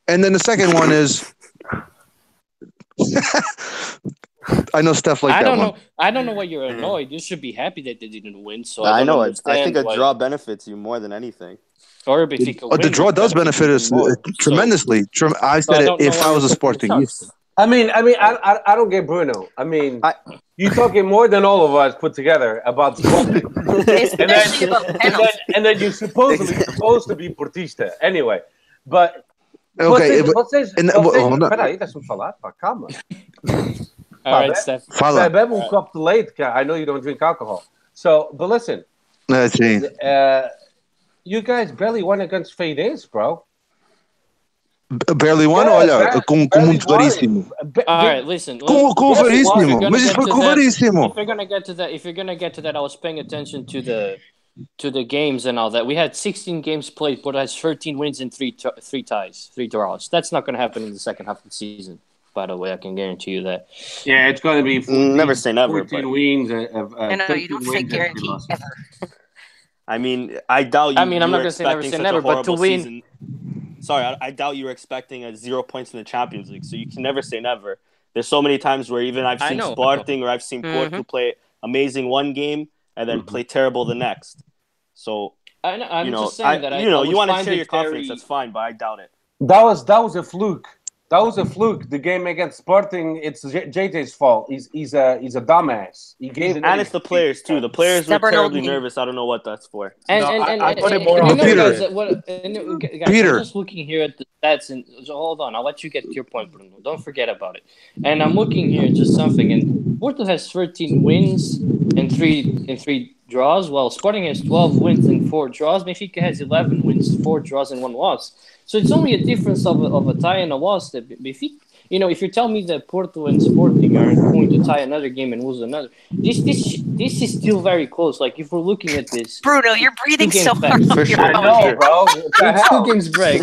And then the second one is... I know stuff like that. I don't know why you're annoyed. You should be happy that they didn't win. So I know. I think a draw benefits you more than anything. Or Benfica the draw does benefit us tremendously. I said it if I was a Sporting. I mean, I don't get Bruno. I mean, you're talking more than all of us put together about Sporting. and then you're supposed to be Portista. Anyway, but... Okay, Peraí, deixa-me falar, pá, calma. All right, Steph. Bebe copo de leite, cara. I know you don't drink alcohol. So, but listen. You guys barely won against Feirense, bro. Barely won? Olha, com muito varíssimo. All right, listen. Com varíssimo. Mas isso foi com varíssimo. If you're gonna get to that, I was paying attention to the games and all that. We had 16 games played, but has 13 wins and 3 ties, 3 draws. That's not going to happen in the second half of the season. By the way, I can guarantee you that. Yeah, it's going to be 14, never say never. 14 wins. No, you don't say guarantee ever. I mean, I doubt you. I mean, I'm not going to say never say never, but to win. Season. Sorry, I doubt you were expecting 0 points in the Champions League, so you can never say never. There's so many times where even I've seen Sporting or I've seen Porto play amazing one game and then play terrible the next. So I'm just saying that you want to share your confidence. That's fine, but I doubt it. That was a fluke. That was a fluke. The game against Sporting, it's JJ's fault. He's a dumbass. He gave And it's the players too. The players were Stubborn old terribly me. nervous. I don't know what that's for. I put it more on Peter. guys, guys, Peter. I'm just looking here at the stats, and so hold on, I'll let you get to your point, Bruno. Don't forget about it. And I'm looking here at just something, and Porto has 13 wins and three draws, while Sporting has 12 wins and 4 draws. Benfica has 11 wins, 4 draws, and 1 loss. So it's only a difference of a tie and a loss. That Benfica, if you tell me that Porto and Sporting are going to tie another game and lose another, this is still very close. Like if we're looking at this, Bruno, you're breathing games so back. hard. For You're sure. I out know, here. bro. What the it's hell? 2 games break.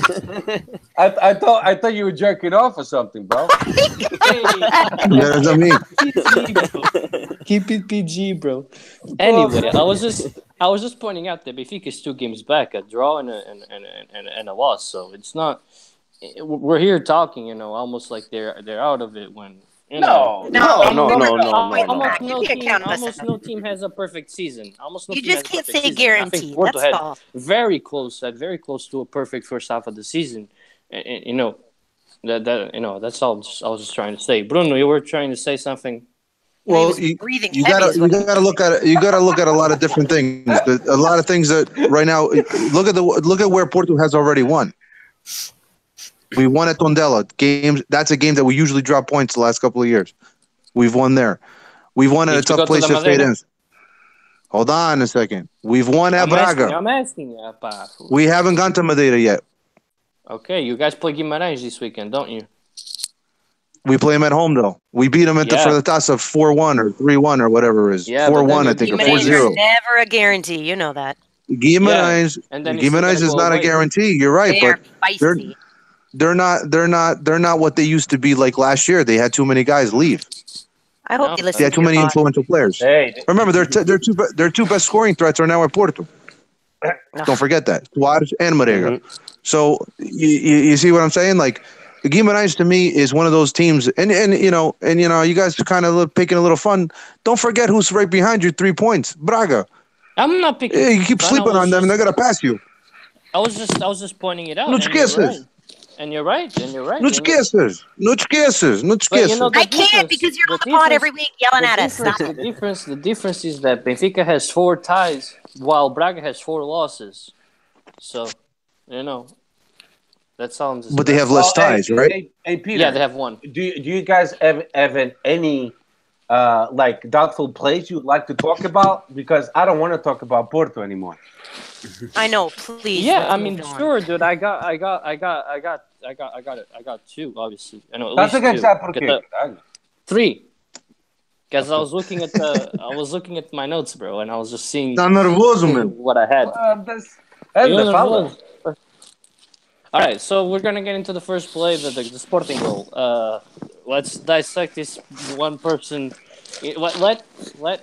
I thought you were jerking off or something, bro. That's what I mean. Keep it PG, bro. Anyway, I was just pointing out that Benfica is 2 games back, a draw and a loss. So it's not. We're here talking, almost like they're out of it when. No. Almost no You can't team. count us Almost out. no team has a perfect season. Almost no You team just has a can't perfect say season. I think guarantee. Porto That's had all. very close to a perfect first half of the season. And, that's all. I was just trying to say. Bruno, you were trying to say something. Well, was you, breathing you heavy gotta is what you gotta look at it. You gotta look at a lot of different things. A lot of things that right now. Look at where Porto has already won. We won at Tondela. Games. That's a game that we usually drop points the last couple of years. We've won there. We've won at a Did you tough go to place the at Madeira? Feirense. Hold on a second. We've won at Braga. I'm asking you. Pá. We haven't gone to Madeira yet. Okay, you guys play Guimarães this weekend, don't you? We play them at home though. We beat them at Yeah. for the Tasa 4-1 or 3-1 or whatever it is. Yeah, but 4-1, I then think, or you- Guimarães are 4-0. never a guarantee. You know that. Guimarães, And then you still Guimarães gotta is go not a away. guarantee. You're right, They but are feisty. they're not what they used to be like last year. They had too many guys leave. I hope No, you They listen had to too your many pod. influential players. Hey, Remember, their two best scoring threats are now at Porto. Don't forget that. Suarez and Marega. So you see what I'm saying? Like Guimarães to me is one of those teams, and you guys are kind of picking a little fun. Don't forget who's right behind you, 3 points. Braga. I'm not picking. Yeah, you keep fun, sleeping I was on them, and just- they're gonna pass you. I was just pointing it out. No and te you're esqueças. right. And you're right. And you're right. No te esqueças. No te esqueças. No te But you esqueças. know, the I can't difference- because you're on the the pod difference- every week yelling at us. Stop it. The difference is that Benfica has 4 ties while Braga has 4 losses. So, that's all I'm just. But they have less ties, right? Hey, Peter. Yeah, they have 1. Do you guys have any like doubtful plays you'd like to talk about? Because I don't want to talk about Porto anymore. I know, please. Yeah, let's I mean, move on. sure, dude. I got it. I got 2, obviously. I know at Estás a least 2. gaguejar por quê, caralho? 3. Because I was looking at my notes, bro, and I was just seeing Tá nervoso, man. what I had. Anda, fala. All right, so we're gonna get into the first play, the Sporting goal. Let's dissect this one person. Let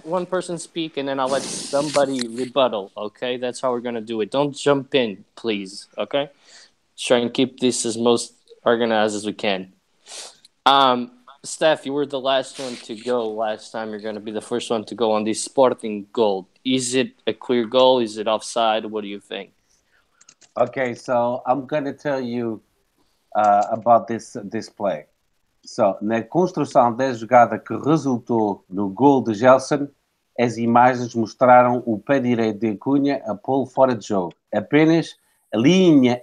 one person speak, and then I'll let somebody rebuttal. Okay, that's how we're gonna do it. Don't jump in, please. Okay, try and keep this as most organized as we can. Steph, you were the last one to go last time. You're gonna be the first one to go on this Sporting goal. Is it a clear goal? Is it offside? What do you think? Okay, so I'm gonna tell you about this play. So, na construção da jogada que resultou no gol de Gelson, as imagens mostraram o pé direito de Cunha a pô-lo fora de jogo. Apenas a linha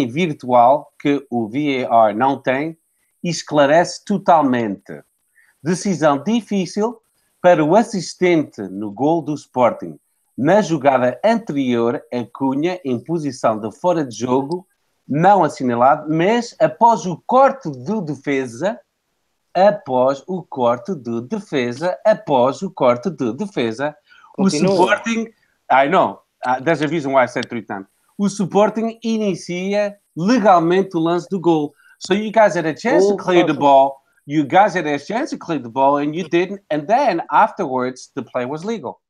virtual que o VAR não tem esclarece totalmente. Decisão difícil para o assistente no gol do Sporting. Na jogada anterior, a Cunha, em posição de fora de jogo, não assinalado, mas após o corte do defesa, o Sporting... I know, there's a reason why I said 3 times. O Sporting inicia legalmente o lance do gol. So you guys had a chance to clear the ball, and you didn't, and then afterwards, the play was legal.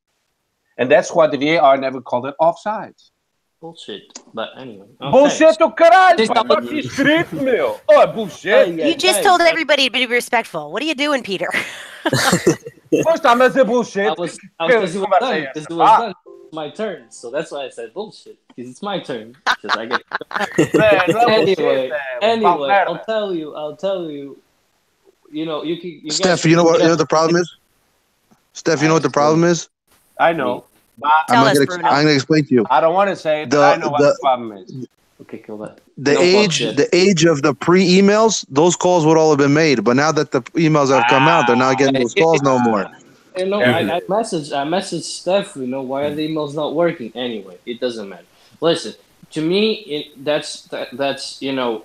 And that's why the VAR never called it offside. Bullshit. But anyway. Okay. Bullshit o caralho! This Pá, time- tá aqui escrito, meu! Oh, bullshit! You just told everybody to be respectful. What are you doing, Peter? Pois está, mas é bullshit. I was Que conversa é essa? my turn, so that's why I said bullshit. Because it's my turn. Because I get. Anyway, I'll tell you. You know, you Steph, you know what the problem is? Steph, you know what the problem is? I know. But Tell us, Bruno. I'm gonna explain to you. I don't want to say it, but I know what the problem is. Okay, kill that. The age of the pre-emails, those calls would all have been made. But now that the emails have come out, they're not getting those calls no more. You know, I messaged Steph. You know, why are the emails not working? Anyway, it doesn't matter. Listen, to me, that's you know,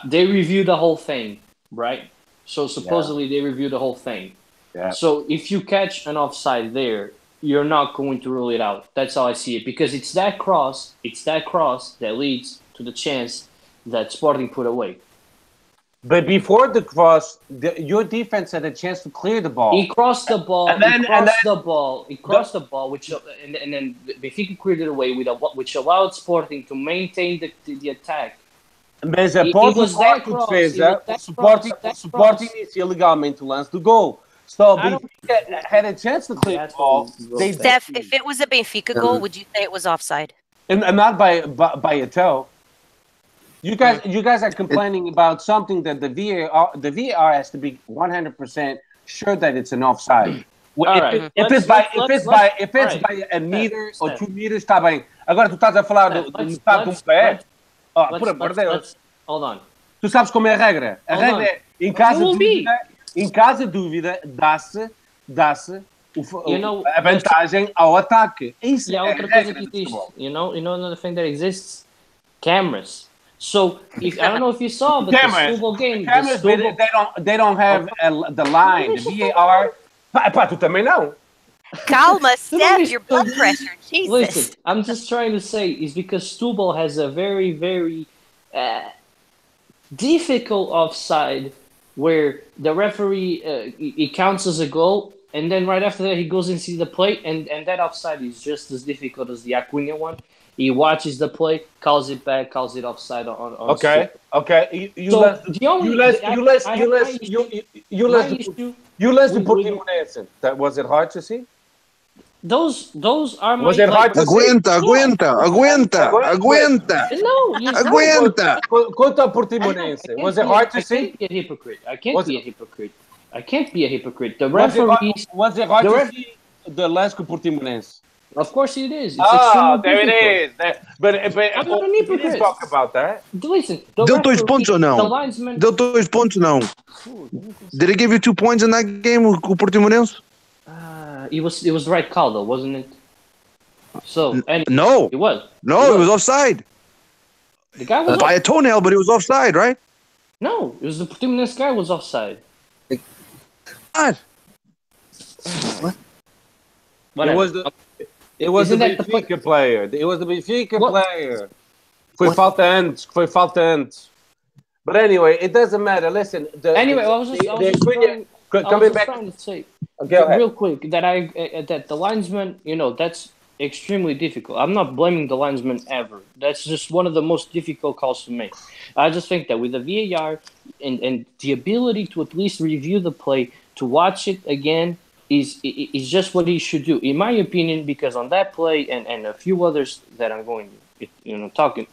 they review the whole thing, right? So supposedly they review the whole thing. Yeah. So if you catch an offside there, you're not going to rule it out. That's how I see it, because it's that cross that leads to the chance that Sporting put away. But before the cross, your defense had a chance to clear the ball. He crossed the ball. And then- He crossed the ball, which and then Benfica cleared it away, which allowed Sporting to maintain the attack. Mas It após o was that quarto cross, defesa, it was that Sporting cross. inicia legalmente o lance do gol. So I don't- Benfica had a chance to clear the That's ball. what we wrote They that. Steph, if it was a Benfica goal, would you say it was offside? and not by a toe. You guys are complaining about something that the VAR has to be 100% sure that it's an offside. If it's by a meter or 2 meters, está bem. Agora tu estás a falar do metade de um pé. Por amor de Deus. Hold on. Tu sabes como é a regra? A regra é, em caso de dúvida, dá-se a vantagem ao ataque. Isso é outra a coisa regra que do existe. futebol. You know another thing that exists? Cameras. So I don't know if you saw, but Cameras. the Stubble game. Cameras, they don't have the line, the VAR. Pá, tu também não. Calma, Steph, your blood pressure. Jesus. Listen, I'm just trying to say is because Stubble has a very, very difficult offside where the referee it counts as a goal, and then right after that he goes and sees the play, and that offside is just as difficult as the Acuna one. He watches the play, calls it back, calls it offside on Okay. You left the Portimonense. That was it hard to see? Those are my. Was it hard to see? Aguenta. No, Quanto ao Portimonense, was it hard to see? I can't be a hypocrite. The referees. Was it hard to see the last Portimonense? Of course it is. It's there extremely it difficult. is. But I'm not a we hypocrite. didn't talk about that. Listen, Deu 2 pontos ou não? The linesman. Deu 2 pontos não? Did he give you 2 points in that game, o Portimonense? It was the right call though, wasn't it? So No. it was. No, it was offside. The guy was By a toenail, but he was offside, right? No, it was the Portimonense guy was offside. What? Whatever. It was the Isn't that the Benfica player. It was the Benfica player. Foi falta antes. But anyway, it doesn't matter. Listen. Anyway, I was just trying to say real quick that the linesman, that's extremely difficult. I'm not blaming the linesman ever. That's just one of the most difficult calls to make. I just think that with the VAR and the ability to at least review the play, to watch it again, is just what he should do, in my opinion, because on that play and a few others that I'm going talking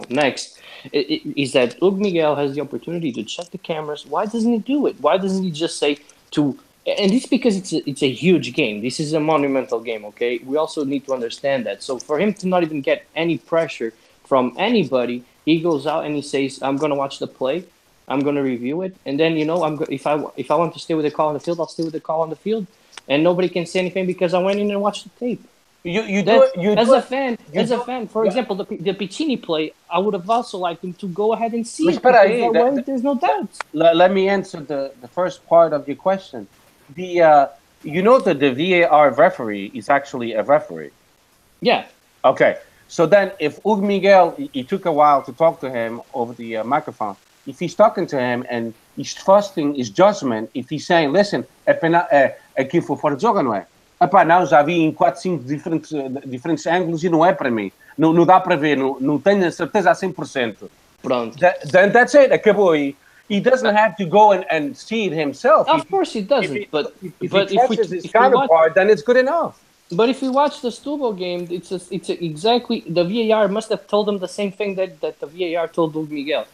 next, is that Hugo Miguel has the opportunity to check the cameras. Why doesn't he do it? Why doesn't he just say to, and it's because it's a huge game. This is a monumental game, okay? We also need to understand that. So for him to not even get any pressure from anybody, he goes out and he says, I'm going to watch the play. I'm going to review it. And then, if I want to stay with the call on the field, I'll stay with the call on the field. And nobody can say anything because I went in and watched the tape. As a fan, for example, the Piccini play, I would have also liked him to go ahead and see it. There's no doubt. Let me answer the first part of your question. The VAR referee is actually a referee. Yeah. Okay. So then, if Hugo Miguel, it took a while to talk to him over the microphone. If he's talking to him and he's trusting his judgment, if he's saying, listen, aqui foi fora de jogo, não é? Epá, não, já vi em 4, 5 diferentes ângulos e não é para mim. Não dá para ver, não tenho a certeza a 100%. Pronto. Then that's it, acabou aí. He doesn't have to go and see it himself. Of course he doesn't, if he trusts his counterpart, then it's good enough. But if you watch the Stubo game, exactly the VAR must have told him the same thing that the VAR told Luke Miguel.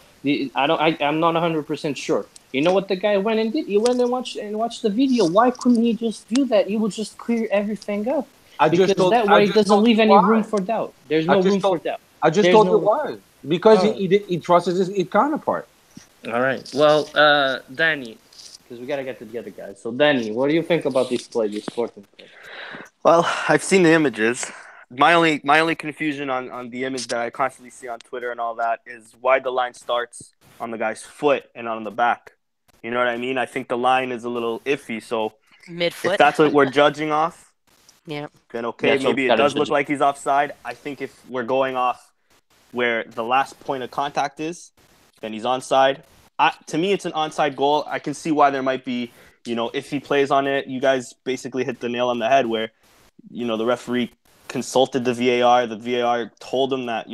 I'm not 100% sure. You know what the guy went and did? He went and watched the video. Why couldn't he just do that? He would just clear everything up because that way it doesn't leave any room for doubt. There's no room for doubt. I just told you why. Because he trusts his counterpart. All right. Well, Danny, because we gotta get to the other guys. So, Danny, what do you think about this play, this Sporting play? Well, I've seen the images. My only confusion on the image that I constantly see on Twitter and all that is why the line starts on the guy's foot and on the back. You know what I mean? I think the line is a little iffy. So Midfoot. if that's what we're judging off, yeah, then okay, maybe it does look like he's offside. I think if we're going off where the last point of contact is, then he's onside. To me, it's an onside goal. I can see why there might be, if he plays on it, you guys basically hit the nail on the head where, the referee consulted the VAR. The VAR told him that,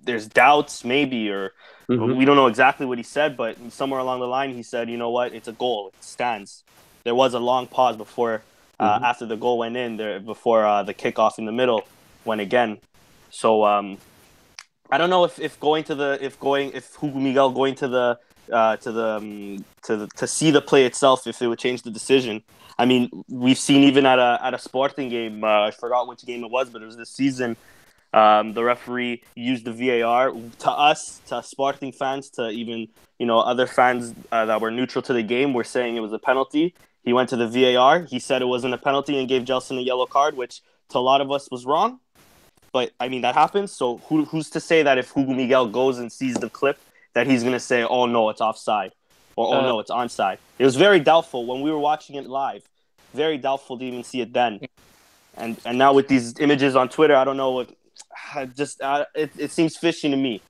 there's doubts maybe, or we don't know exactly what he said, but somewhere along the line he said, you know what, it's a goal. It stands. There was a long pause before, after the goal went in, before the kickoff in the middle went again. So I don't know if Hugo Miguel going to see the play itself, if it would change the decision. I mean, we've seen even at a Sporting game, I forgot which game it was, but it was this season. The referee used the VAR to us, to Sporting fans, to even other fans that were neutral to the game were saying it was a penalty. He went to the VAR. He said it wasn't a penalty and gave Gelson a yellow card, which to a lot of us was wrong. But I mean that happens. So who's to say that if Hugo Miguel goes and sees the clip that he's gonna say, "Oh no, it's offside," or "Oh no, it's onside"? It was very doubtful when we were watching it live. Very doubtful to even see it then. And now with these images on Twitter, I don't know what. It seems fishy to me.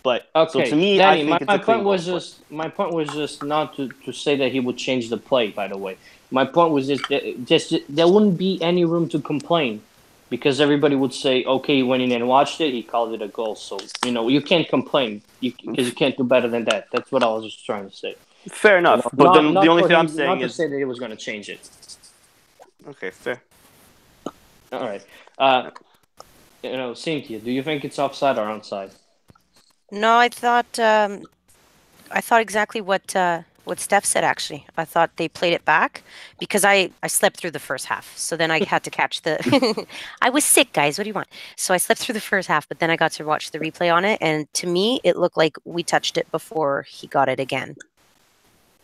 But okay, so to me, Danny, I think my point was just not to say that he would change the play. By the way, my point was just there wouldn't be any room to complain. Because everybody would say, okay, he went in and watched it, he called it a goal. So, you can't complain because you can't do better than that. That's what I was just trying to say. Fair enough. But then the only thing I'm saying is... Not to say that he was going to change it. Okay, fair. All right. Cynthia, do you think it's offside or onside? No, I thought exactly what Steph said, actually. I thought they played it back because I slept through the first half. So then I had to catch the... I was sick, guys. What do you want? So I slept through the first half, but then I got to watch the replay on it. And to me, it looked like we touched it before he got it again.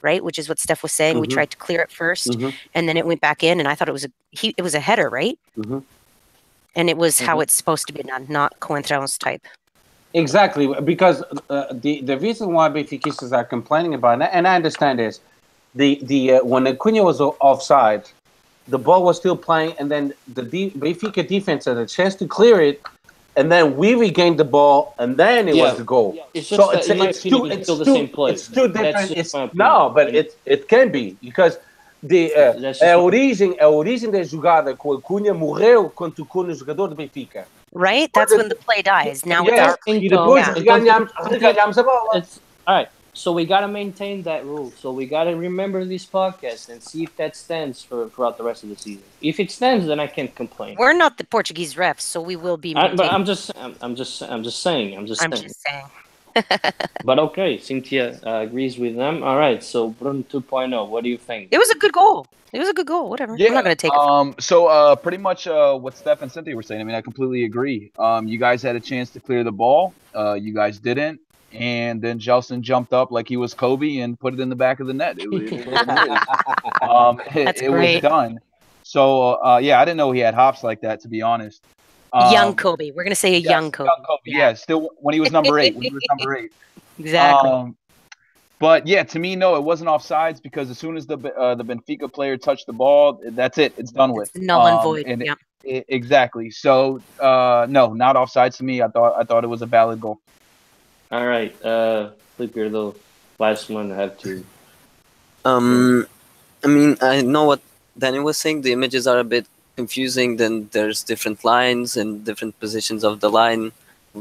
Right? Which is what Steph was saying. We tried to clear it first, and then it went back in. And I thought it was a header, right? And it was how it's supposed to be done, not Coentrão's type. Exactly, because the reason why Benfiquistas are complaining about it, and I understand this, when Acuna was offside, the ball was still playing, and then the Benfica defense had a chance to clear it, and then we regained the ball, and then it was the goal. Yeah. It's just it's still the same play. It's two different. No, but it can be because a origem da jogada com a Cunha morreu quando tocou no jogador do Benfica. Right? That's when the play dies. Now it's our play. E depois reganhamos a bola. All right. So we got to maintain that rule. So we got to remember this podcast and see if that stands throughout the rest of the season. If it stands, then I can't complain. We're not the Portuguese refs, so we will be maintaining. But I'm just saying. But okay, Cynthia agrees with them. All right. So Bruno 2.0, what do you think? It was a good goal. Whatever. Yeah, I'm not going to take it. So pretty much what Steph and Cynthia were saying. I mean, I completely agree. You guys had a chance to clear the ball. You guys didn't. And then Gelson jumped up like he was Kobe and put it in the back of the net. It was done. So, I didn't know he had hops like that, to be honest. Young Kobe. We're going to say young Kobe. Young Kobe, yeah. Still when he was number 8. Exactly. But, yeah, to me, no, it wasn't offsides because as soon as the Benfica player touched the ball, that's it. It's done with. It's null and void, exactly. So, no, not offsides to me. I thought it was a valid goal. All right, Flip, you're the last one to have to. I mean, I know what Danny was saying. The images are a bit confusing. Then there's different lines and different positions of the line,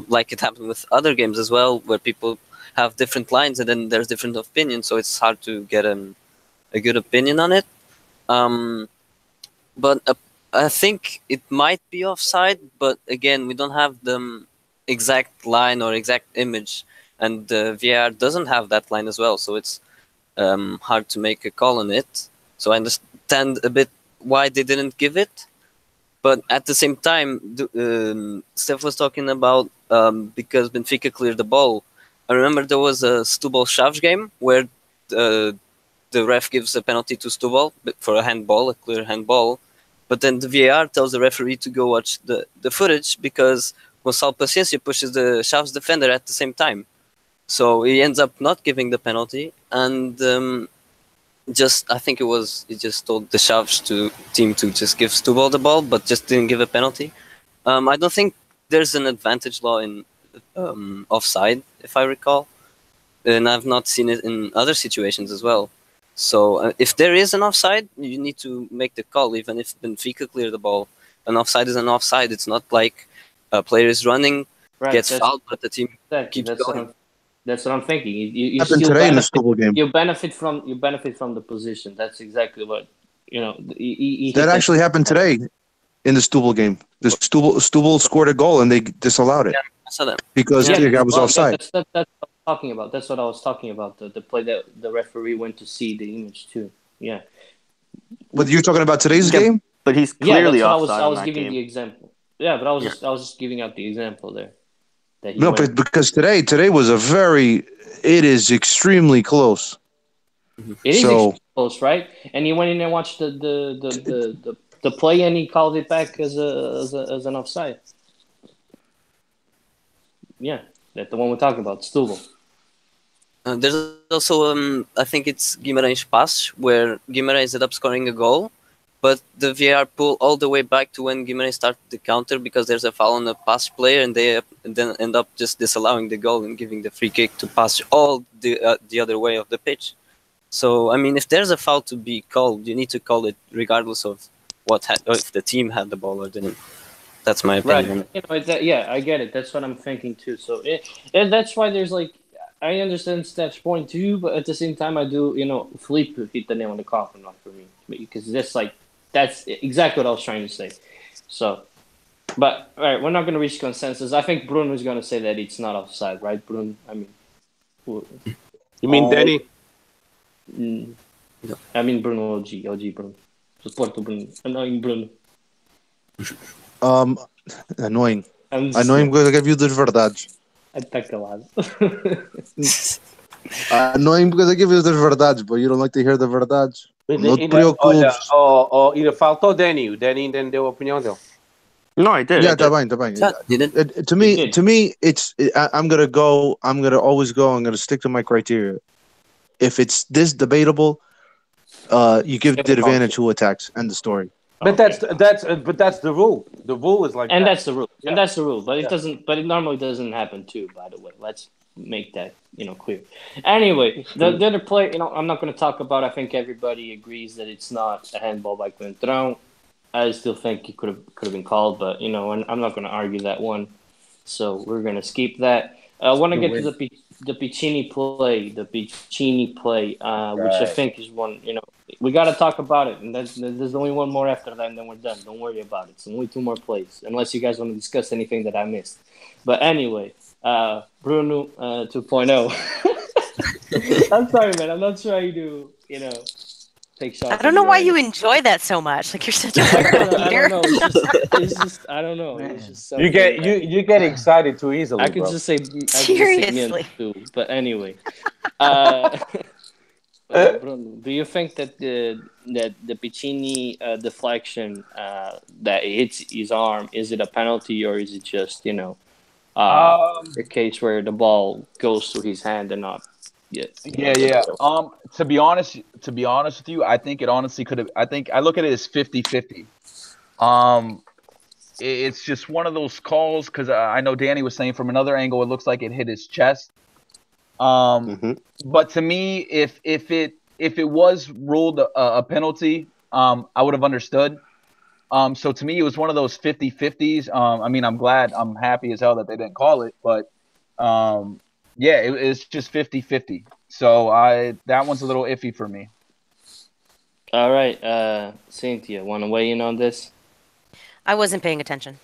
like it happened with other games as well, where people have different lines and then there's different opinions. So it's hard to get a good opinion on it. But I think it might be offside, but again, we don't have the exact line or exact image, and the VAR doesn't have that line as well, so it's hard to make a call on it. So I understand a bit why they didn't give it, but at the same time, Steph was talking about because Benfica cleared the ball. I remember there was a Setúbal Chaves game where uh, the ref gives a penalty to Setúbal for a handball, a clear handball, but then the VAR tells the referee to go watch the footage because Gonçalo Paciência pushes the Chaves defender at the same time. So he ends up not giving the penalty, and just I think he just told the Chaves team to just give Setúbal the ball, but just didn't give a penalty. I don't think there's an advantage law in offside, if I recall, and I've not seen it in other situations as well. So if there is an offside, you need to make the call, even if Benfica clear the ball. An offside is an offside. It's not like a player is running, Right. gets fouled, but the team Exactly. keeps going. That's what I'm thinking. You Happened still today in the benefit. Stubble game. You benefit from the position. That's exactly what you know. He That actually happened today in the Stubble game. The Stubble scored a goal and they disallowed it I saw that. because Yeah, the guy was well, offside. that's what I'm talking about. That's what I was talking about. The play that the referee went to see the image too. Yeah. But you're talking about today's Yeah, game? but he's Yeah, clearly that's what offside I on was that giving game. the example. Yeah, but I was just giving out the example there. That he No, went. but because today was it is extremely close. It is So extremely close, right? And he went in and watched the play, and he called it back as an offside. Yeah, that's the one we're talking about, Stubble. There's also, I think it's Guimarães pass, where Guimarães ended up scoring a goal, but the VAR pull all the way back to when Guimarães started the counter because there's a foul on the pass player, and they then end up just disallowing the goal and giving the free kick to pass all the other way of the pitch. So, I mean, if there's a foul to be called, you need to call it regardless of if the team had the ball or didn't. That's my opinion. Right. Yeah, I get it. That's what I'm thinking too. So and that's why there's like, I understand Steph's point too, but at the same time, I do, Felipe hit the nail on the coffin, not for me, because that's exactly what I was trying to say. So, but all right, we're not going to reach consensus. I think Bruno is going to say that it's not offside, right, Bruno? I mean, You mean Danny? I mean Bruno, OG Bruno, Suporto Bruno, annoying Bruno. Annoying. Annoying Because I gave you the verdades. Atacalado. Annoying because I give you the verdades, but you don't like to hear the verdades. Não te Olha, preocupes. ainda faltou o Danny. O Danny ainda não deu a opinião dele. No, I did. Yeah, I did. tá bem. Yeah, didn't. To me, I'm gonna stick to my criteria. If it's this debatable, you give the advantage who attacks. End the story. But that's the rule. The rule is like And that. that's the rule. Yeah. And that's the rule. But it Yeah. doesn't. But it normally doesn't happen too. By the way, let's make that clear. Anyway, the other play. I'm not going to talk about. I think everybody agrees that it's not a handball by Coentrão. I still think it could have been called, but and I'm not going to argue that one. So we're going to skip that. I want to get to the Piccini play. The Piccini play, which I think is one. We got to talk about it, and there's only one more after that, and then we're done. Don't worry about it. It's only two more plays, unless you guys want to discuss anything that I missed. But anyway, Bruno 2.0. I'm sorry, man. I'm not trying to, take shots. I don't know why you enjoy that so much. Like you're such a I don't hater. know. It's just I don't know. It's just You get excited too easily. I could bro. just say Seriously. too. But anyway, Bruno, do you think that the Piccini deflection that hits his arm, is it a penalty or is it just a case where the ball goes through his hand and not? Yeah. To be honest with you, I think it honestly could have. I think I look at it as 50-50. It's just one of those calls because I know Danny was saying from another angle, it looks like it hit his chest. But to me, if it was ruled a penalty, I would have understood. So to me, it was one of those 50-50s. I mean, I'm happy as hell that they didn't call it, but yeah, it's just 50-50. So that one's a little iffy for me. All right, Cynthia, want to weigh in on this? I wasn't paying attention.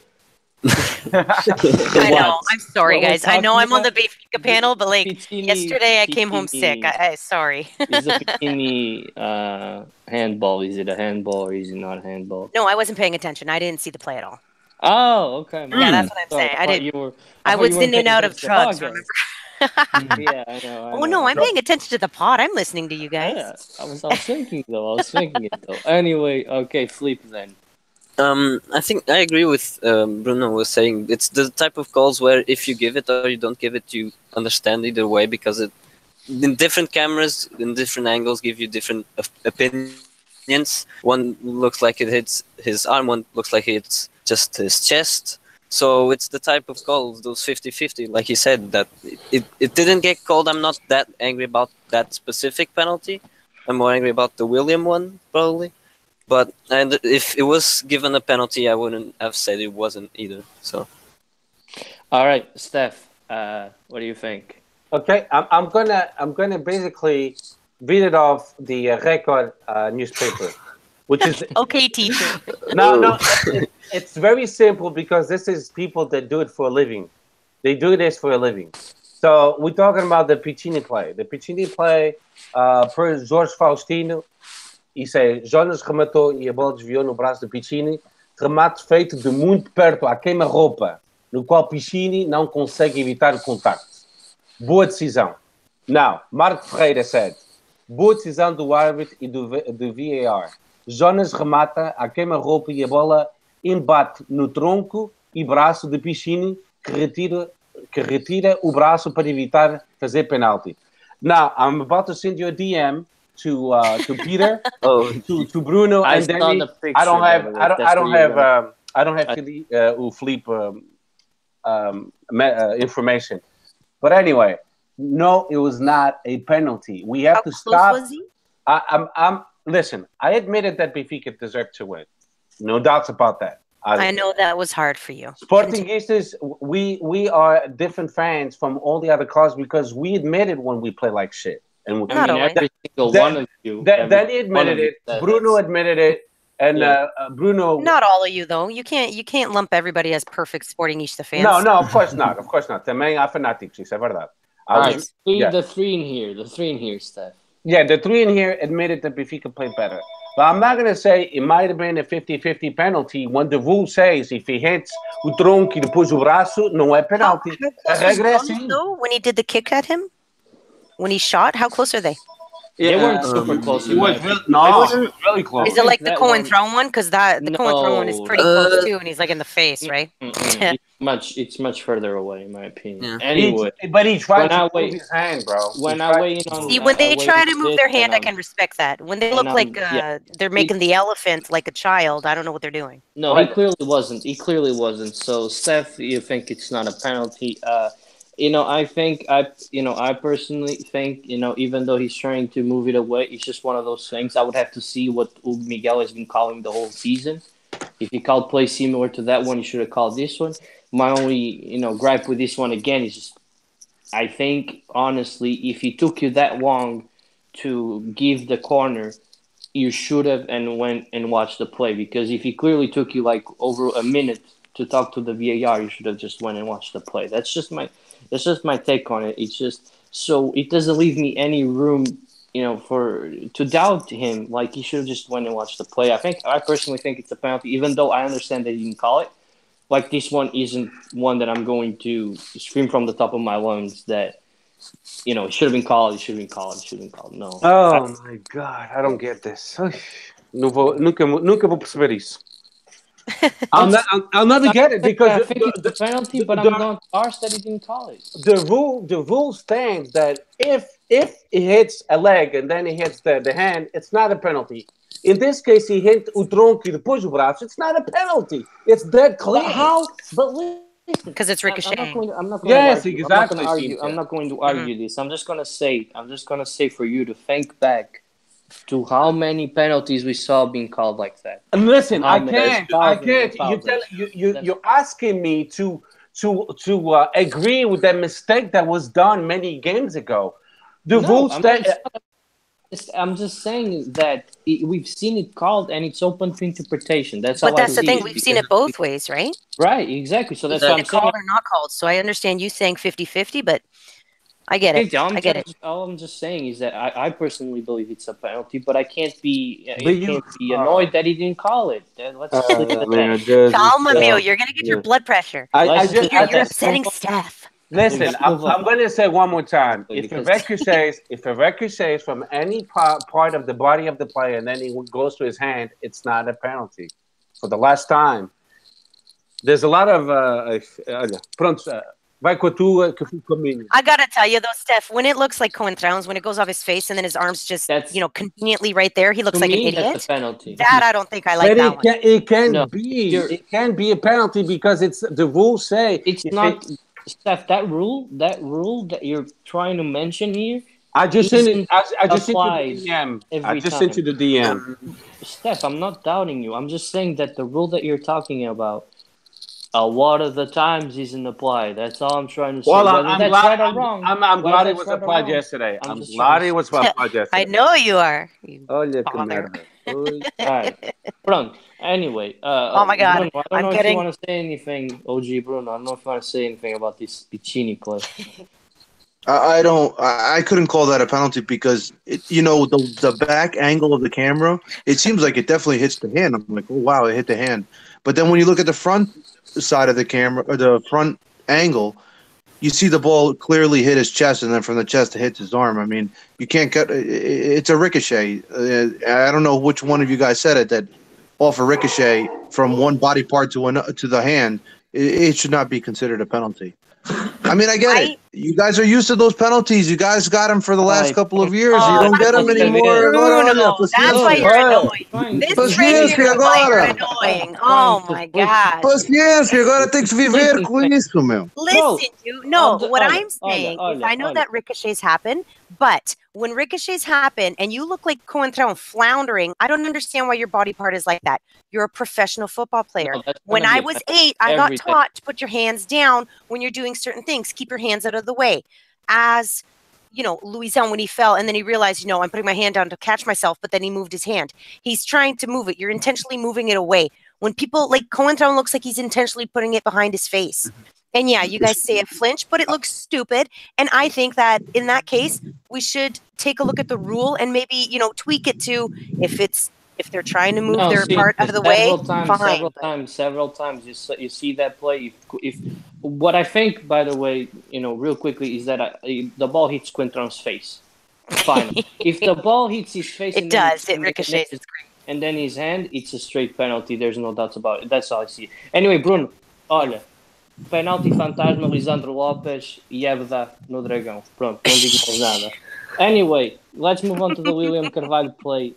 The I know. what? I'm sorry, What we're guys. I know talking I'm on the about? Benfica panel, but like Piccini, yesterday, I came home sick. Piccini. Sorry. Is the Piccini handball? Is it a handball or is it not a handball? No, I wasn't paying attention. I didn't see the play at all. Oh, okay. My Yeah, bad. that's what I'm Sorry, saying. I thought you were. I I thought you was weren't in and paying out of attention to the drugs. podcast. Remember? Yeah, I know. I Oh know. no, I'm paying attention to the pod. I'm listening to you guys. Yeah, I was thinking though. I was thinking it though. Anyway, okay, flip then. I think I agree with Bruno was saying. It's the type of calls where if you give it or you don't give it, you understand either way because it in different cameras, in different angles, give you different opinions. One looks like it hits his arm, one looks like it's just his chest. So it's the type of calls, those 50-50, like he said, that it didn't get called. I'm not that angry about that specific penalty. I'm more angry about the William one, probably. But and if it was given a penalty, I wouldn't have said it wasn't either. So, All right, Steph. What do you think? Okay, I'm gonna basically read it off the record newspaper, which is Okay, teacher. no. It's very simple because this is people that do it for a living. They do this for a living. So we're talking about the Piccini play. The Piccini play, per Jorge Faustino, isso é, Jonas rematou e a bola desviou no braço de Piccini. Remate feito de muito perto à queima-roupa, no qual Piccini não consegue evitar o contacto. Boa decisão. Now, Marco Ferreira said, boa decisão do árbitro e do VAR. Jonas remata à queima-roupa e a bola embate no tronco e braço de Piccini, que retira o braço para evitar fazer penalti. Now, I'm about to send you a DM to Peter, to Bruno, I and saw Danny. the picture, I don't by have, the way. I don't, That's I don't where you're have, I don't have o Felipe information. But anyway, no, it was not a penalty. We have How to close stop. was he? Listen, I admitted that Benfica deserved to win. No doubts about that. I know that was hard for you. Sportingistas, we are different fans from all the other clubs because we admit it when we play like shit. And Not always. every single one of you. Danny admitted it. Bruno admitted it, and Bruno. Not all of you though. You can't lump everybody as perfect Sportingista fans. No, of course not. Of course not. Também há fanáticos, isso é verdade. All right, the three in here, Steph. Yeah, the three in here admitted that Benfica played better. But I'm not going to say it might have been a 50-50 penalty when the rule says if he hits o tronco e depois o braço, não é penalty. A regra é assim. When he did the kick at him? When he shot? How close are they? They weren't super close. It was really close. Is it like the that Cohen one- thrown one? Because the Cohen thrown one is pretty close too, and he's like in the face, right? It's much further away, in my opinion. Yeah. Anyway, But he tried to weigh- move his hand, bro. when I weigh in on See, when they weigh try in to move this, their hand, I and can respect that. When they and look I'm- like yeah. they're making the elephant like a child, I don't know what they're doing. No, he clearly wasn't. So, Steph, you think it's not a penalty? I personally think, even though he's trying to move it away, it's just one of those things. I would have to see what Miguel has been calling the whole season. If he called play similar to that one, he should have called this one. My only, gripe with this one again is just, I think, honestly, if he took you that long to give the corner, you should have and went and watched the play, because if he clearly took you like over a minute to talk to the VAR, you should have just went and watched the play. That's just my take on it. It's just so it doesn't leave me any room, to doubt him. Like, he should have just went and watched the play. I personally think it's a penalty, even though I understand that he didn't call it. Like, this one isn't one that I'm going to scream from the top of my lungs that, it should have been called. It should have been called. No. Oh my God, I don't get this. Nunca vou perceber isso. I'll never get it because I think it's a penalty, but I'm not harsh that he didn't call it. The rule stands that if he hits a leg and then he hits the hand, it's not a penalty. In this case, he hit o tronco e depois o braço. It's not a penalty. It's dead clear. But how? But listen, Because it's ricocheting. I'm not going Yes, to argue. exactly. I'm not going to argue this. I'm just going to say for you to think back to how many penalties we saw being called like that. And listen, I can't. Thousands. You're asking me to agree with that mistake that was done many games ago. The rule I'm stand. I'm just saying that we've seen it called, and it's open to interpretation. That's But how I that's the see thing. it. We've seen it both ways, right? Right, exactly. So that's what Exactly. I'm saying. Called or not called. So I understand you saying 50-50, but I get it. I get it. All I'm just saying is that I personally believe it's a penalty, but I can't be But you, annoyed that he didn't call it. Let's just leave it at man, that. just, Calma, Mio. You're gonna get your yeah. blood pressure. I Let's just, You're, I you're just upsetting Steph. listen. Let's move on. I'm going to say one more time. If it Because- ricochets from any part of the body of the player and then it goes to his hand, it's not a penalty. For the last time, there's a lot of pronto. Vai com a tua que fico com a minha. I gotta tell you though, Steph, when it looks like Coentrão's, when it goes off his face and then his arms just, That's- conveniently right there, he looks to like an me, that's idiot. a penalty. That I don't think I like But that one. it can No, be. you're- It can be a penalty because it's the rules say It's if not, Steph. That rule that you're trying to mention here, I just sent it. isn't I just sent you applied the DM. I every just sent time. you the DM. Steph. I'm not doubting you. I'm just saying that the rule that you're talking about, a lot of the times isn't applied. That's all I'm trying to say. Well, Whether I'm that's glad. right or wrong. I'm whether glad it that's was right or applied wrong, yesterday. I'm I'm just glad trying to it was applied yesterday. I know you are. You Olha que bother. merda. Ui. Alright. Bruno, anyway. Oh my God, Bruno, I don't I'm know if getting- you want to say anything, OG Bruno. I don't know if you want to say anything about this Piccini play. I don't. I couldn't call that a penalty because the back angle of the camera. It seems like it definitely hits the hand. I'm like, oh wow, it hit the hand. But then when you look at the front side of the camera or the front angle, you see the ball clearly hit his chest, and then from the chest it hits his arm. I mean, you can't get. It's a ricochet. I don't know which one of you guys said it that off a ricochet from one body part to the hand, it should not be considered a penalty. I mean, I get it. You guys are used to those penalties. You guys got them for the last couple of years. You don't get them anymore. Bruno, that's why you're annoying. This Paciência trigger is why you're agora. annoying. Oh my God. Paciência, agora tem que se viver com isso, meu. Listen, what I'm Olha, saying is olha, I know olha. that ricochets happen, but when ricochets happen and you look like Coentrão floundering, I don't understand why your body part is like that. You're a professional football player. No, that's When gonna I be was a 8, I got every day. taught to put your hands down when you're doing certain things. Keep your hands out of the way. As Louison, when he fell and then he realized, I'm putting my hand down to catch myself, but then he moved his hand. He's trying to move it. You're intentionally moving it away. When people like Coentrão looks like he's intentionally putting it behind his face. And yeah, you guys say a flinch, but it looks stupid. And I think that in that case, we should take a look at the rule and maybe, tweak it to if they're trying to move their part out of the way, fine. Several times you see that play. If what I think, by the way, real quickly, is that the ball hits Quintrão's face. Fine. If the ball hits his face, It does. It ricochets. It's great. And then his hand, it's a straight penalty. There's no doubts about it. That's all I see. Anyway, Bruno, olha, penalti fantasma, Lisandro Lopes e Ebda no Dragão. Pronto, não digo mais nada. Anyway, let's move on to the William Carvalho play.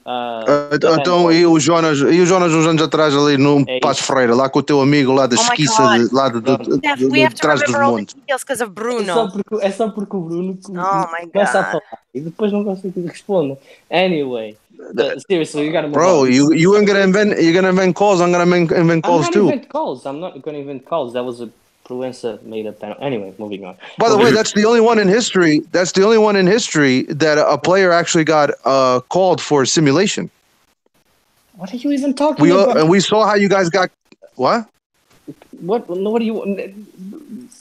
Então, e o Jonas uns anos atrás ali no Passo Ferreira, lá com o teu amigo lá da esquiça, lá de trás dos montes. Because of Bruno. É só porque o Bruno começa a falar e depois não gosta que responda. Anyway, seriously, you gotta move Bro, on. you ain't gonna invent calls. I'm gonna invent calls too. I'm not gonna invent calls. That was a Proença made a penalty. Anyway, moving on. By the way, that's the only one in history. That's the only one in history that a player actually got called for simulation. What are you even talking about? And we saw how you guys got what? What do you want?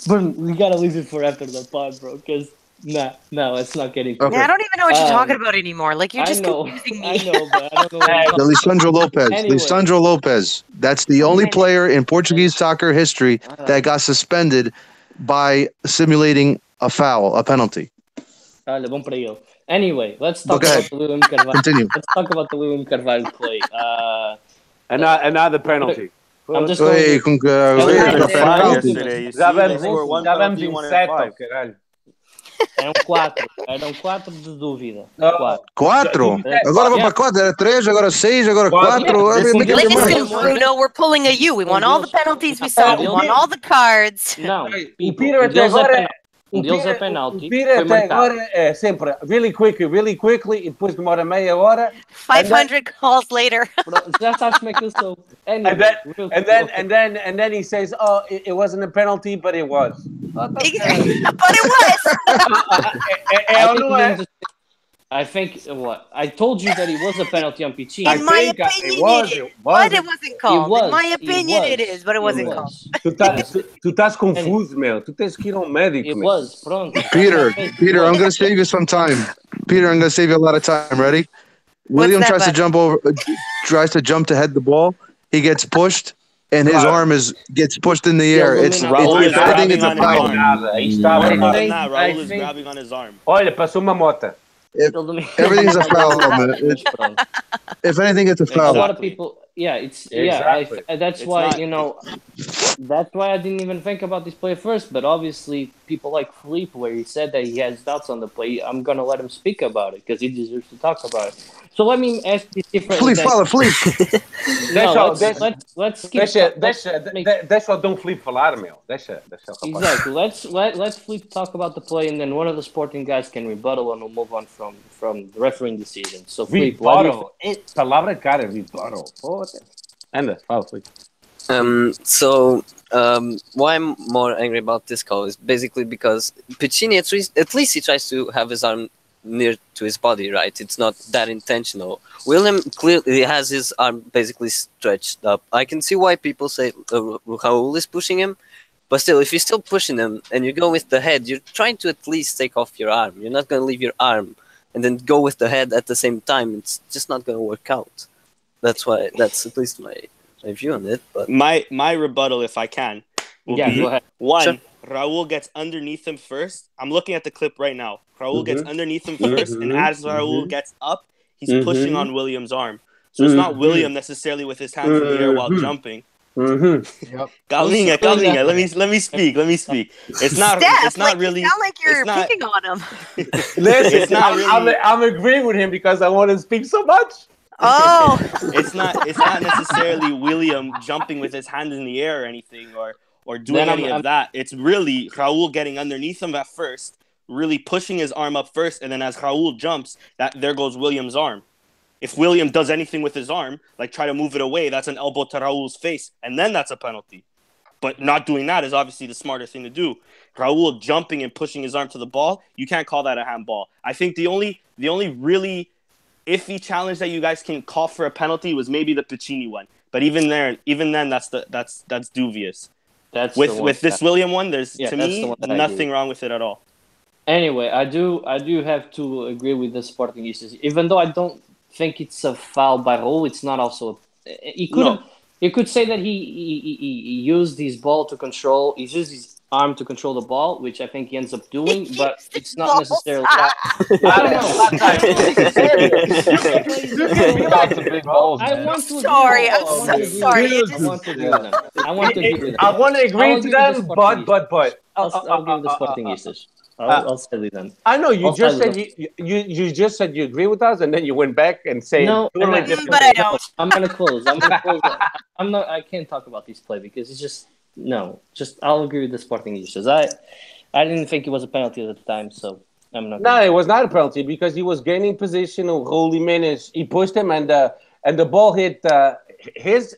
Bro, we gotta leave it for after the pod, bro. Because no, it's not getting. Okay. Yeah, I don't even know what you're talking about anymore. Like you're just confusing me. I know, but I don't know. Lisandro Lopez. Anyway. Lisandro Lopez. That's the only player in Portuguese soccer history that got suspended by simulating a foul, a penalty. Olha, bom para ele. Anyway, let's talk about the William Carvalho. Continue. Let's talk about the William Carvalho play. Another penalty. I'm just going. Já vamos em 7, caralho. Eram 4 de dúvida. 4? Agora vamos para 4, era 3, agora 6, agora 4. Listen, Bruno, we're pulling a U. We want all the penalties we saw. We want all the cards. Não, O Peter até agora deles é penalti. O Peter até agora é sempre really quickly e depois demora meia hora. 500 calls later. Já sabes como é que eu sou. Anyway, and then he says, "Oh, it wasn't a penalty, but it was." But it was. I think what I told you that it was a penalty on Piccini. I In my think opinion, it was. it is. It But was. it wasn't It called. In was. my It opinion, it was. is, but it It wasn't called. was. Tu estás confuso, meu. Tu tens que ir ao médico, It meu. was. Pronto. Tá na Peter, face. It Peter, I'm was. going to save you some time. Peter, I'm going to save you a lot of time. Ready? What's William that, tries to bud? tries to jump to head the ball. He gets pushed, and his Claro. arm gets pushed in the The air. It's illuminati. Raul is if anything, grabbing it's a on his foul. arm. Aí está. I More than think. that, I Raul is think. grabbing on his arm. Olha, passou uma mota. If everything's a foul, man. Pronto. If anything, it's a A foul. lot of Exactly. people, yeah, it's Exactly. that's It's why not- that's why I didn't even think about this play first. But obviously, people like Philippe, where he said that he has doubts on the play, I'm gonna let him speak about it because he deserves to talk about it. So let me ask this differently. Fleet, follow, Fleet. No, let's skip. Deixa o Dom Felipe falar, meu. Deixa o rapaz. Exactly. Let's Philippe talk about the play, and then one of the sporting guys can rebuttal, and we'll move on from the refereeing decision. So Philippe, what do you Rebuttal. Palavra cara, rebuttal. Foda. Anda, fala, Felipe. Why I'm more angry about this call is basically because Piccini, at least he tries to have his arm near to his body, right? It's not that intentional. William clearly has his arm basically stretched up. I can see why people say Raul is pushing him, but still, if you're still pushing him and you go with the head, you're trying to at least take off your arm. You're not going to leave your arm and then go with the head at the same time. It's just not going to work out. That's at least my view on it. But My rebuttal, if I can, will Yeah, be go ahead. one. Sure. Raul gets underneath him first. I'm looking at the clip right now. Raul gets underneath him first, and as Raul gets up, he's pushing on William's arm. So it's not William necessarily with his hands in the air while jumping. Yep. Galinha, let me speak. It's not. Steph, It's not really. You sound like you're it's not- picking on him. Listen, It's not really- I'm agreeing with him because I want to speak so much. Oh, It's not necessarily William jumping with his hand in the air or anything, or doing Then any of that. It's really Raul getting underneath him at first, really pushing his arm up first, and then as Raul jumps, there goes William's arm. If William does anything with his arm, like try to move it away, that's an elbow to Raul's face, and then that's a penalty. But not doing that is obviously the smarter thing to do. Raul jumping and pushing his arm to the ball, you can't call that a handball. I think the only really iffy challenge that you guys can call for a penalty was maybe the Piccini one. But even then, that's dubious. That's With this William one, there's Yeah, to that's me the one that I nothing agree. wrong with it at all. Anyway, I do have to agree with the Sporting issues. Even though I don't think it's a foul by Raul, it's not also. He could No. you could say that he used his ball to control. He used his arm to control the ball, which I think he ends up doing, but it's not necessarily. I don't know. Lots of big balls, I man. want to. sorry. I'm agree. so sorry. It I just, want to agree with them. I want to agree with them. I want to agree I'll to agree with the them, Sporting but. I'll give the Sporting issues. I'll say with them. I know you I'll just tell said you just said you agree with us, and then you went back and say No, totally and different. but I don't. I'm gonna close. I'm not. I can't talk about this play because it's just no. Just I'll agree with the Sporting issues. I didn't think it was a penalty at the time, so I'm not. No, it was not a penalty because he was gaining position of Raul Jimenez. He pushed him, and the ball hit his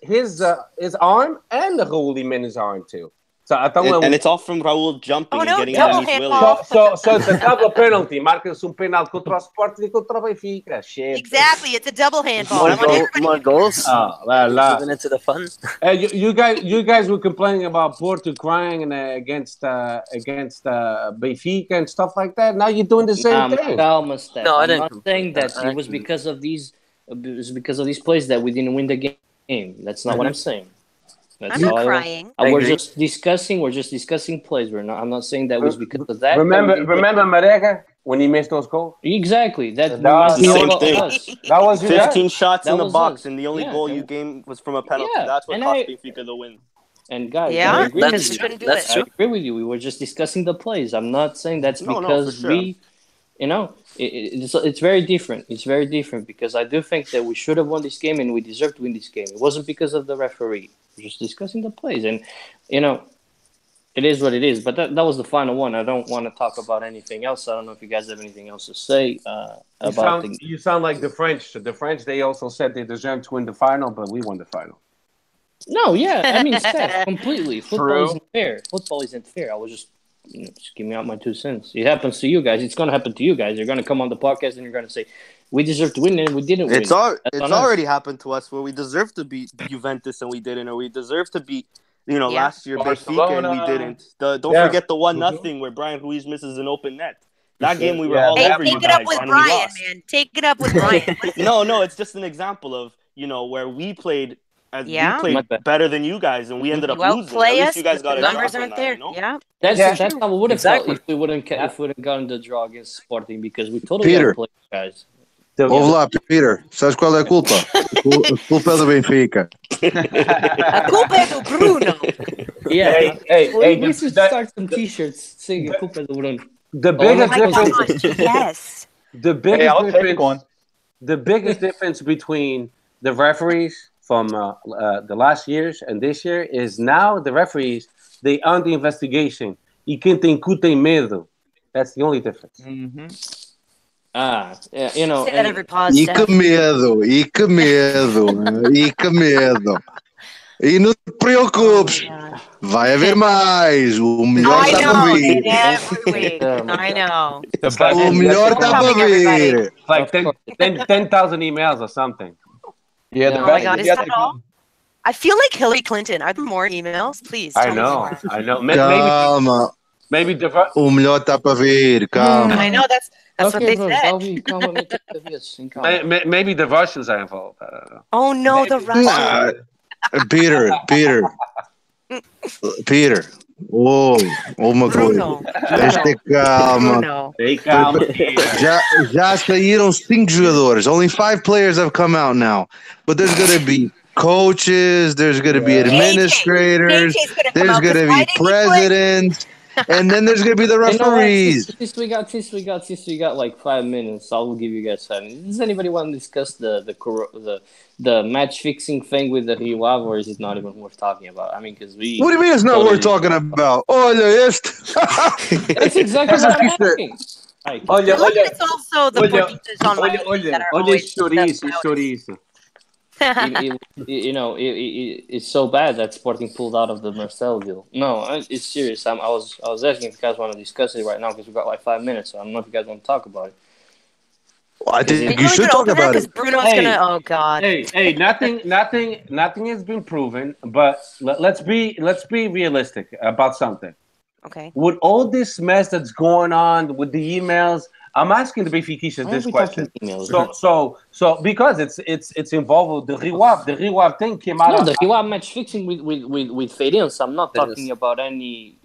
arm and the Raul Jimenez arm too. So I thought And it's all from Raul jumping Oh, and no, getting double underneath handball. William. so it's a double penalty. Marcas penal contra o Sporting e contra o Benfica. Shit. Exactly. It's a double handball. more, I want everybody. more goals. Ah, la. Giving it to the fun. You guys were complaining about Porto crying and against Benfica and stuff like that. Now you're doing the same thing. Calma, Steph. No, I I'm didn't not saying that I it was didn't. because of these. It was because of these plays that we didn't win the game. That's not what I'm saying. That's I'm not all crying. I We're agree. just discussing plays. I'm not saying that was because of that. Remember Marega when he missed those goals? Exactly. That That's the same was thing. us. That was your guy. 15 shots That in the was box, us. and the only Yeah, goal you and- gained was from a penalty. Yeah, That's what and cost I- Benfica the win. And guys, I Yeah, agree That's with because you. you couldn't do That's it. true. I agree with you. We were just discussing the plays. I'm not saying that's No, because for sure. it's very different. It's very different because I do think that we should have won this game and we deserve to win this game. It wasn't because of the referee. We're just discussing the plays, and it is what it is. But that was the final one. I don't want to talk about anything else. I don't know if you guys have anything else to say about the. You sound like the French. The French, they also said they deserved to win the final, but we won the final. No, yeah, I mean, Steph, completely. Football True. isn't fair. Football isn't fair. I was just Just give me out my 2 cents. It happens to you guys. It's going to happen to you guys. You're going to come on the podcast and you're going to say, we deserve to win and we didn't win. It's That's already happened to us where we deserve to beat Juventus and we didn't, or we deserve to beat last year Benfica and we didn't. Don't forget the 1-0 where Brian Ruiz misses an open net. That game we were all over you Take it guys up with and we Brian, lost. man. Take it up with Brian. No, it's just an example of where we played. We played better than you guys, and we ended up losing. At least you guys got a numbers draw aren't from there. that, Yeah, That's how we would have felt Exactly. if we wouldn't gotten the draw against Sporting because we totally Peter. outplayed you guys. Ouve lá, Peter. Sabes qual é a culpa? A culpa é do Benfica. a culpa é do Bruno. Yeah, we should that- start some T-shirts saying "Culpa do Bruno." The Oh biggest my difference. gosh, yes. The Hey, biggest I'll take difference. one. The biggest difference between the referees from the last years and this year is now the referees they on the investigation. E quem tem cu tem medo. That's the only difference. Yeah, Say that and every pause. E que medo, e que medo, e que medo. E não te preocupes, vai haver mais. O melhor I está para know. vir. Every week. I know. O melhor está para vir. It's like 10,000 emails or something. Yeah, the Oh my best. God, is that all? I feel like Hillary Clinton. Are there more emails? Please. I tell me know. more. I know. Calma, Maybe the o melhor está para vir. Calma. I know that's what okay, they bro, said. calma, calma. maybe the Russians are involved. I don't know. Oh no, the Russians. Peter. Oh, uma coisa. Bruno. Tens de ter calma. Bruno. Já saíram 5 jogadores. Only 5 players have come out now. But there's going to be coaches. There's going to be administrators. JJ's gonna come There's out, going to 'cause why be did he play? presidents. And then there's going to be the You know what? referees. Since we got like 5 minutes, I will give you guys 5 minutes. Does anybody want to discuss the match fixing thing with the Rio Ave, or is it not even worth talking about? I mean, because we. What do you mean it's not worth talking about? Olha este. That's exactly what I'm asking. Like, Olha, Look, olha, it's also the olha, Portuguese on my olha, that are olha always esse chouriço, esse chouriço. it's so bad that Sporting pulled out of the Marcel deal. No, it's serious. I was asking if you guys want to discuss it right now because we got like 5 minutes. So I don't know if you guys want to talk about it. Well, I think Are you should talk about it. Bruno's Hey. gonna. Oh God. Hey, nothing has been proven. But let's be realistic about something. Okay. With all this mess that's going on with the emails, I'm asking the Benfiquistas Why this are we question. talking emails? So because it's involved with the Riwab thing came out. No, the Rio Ave match fixing with Feirense. I'm not talking about any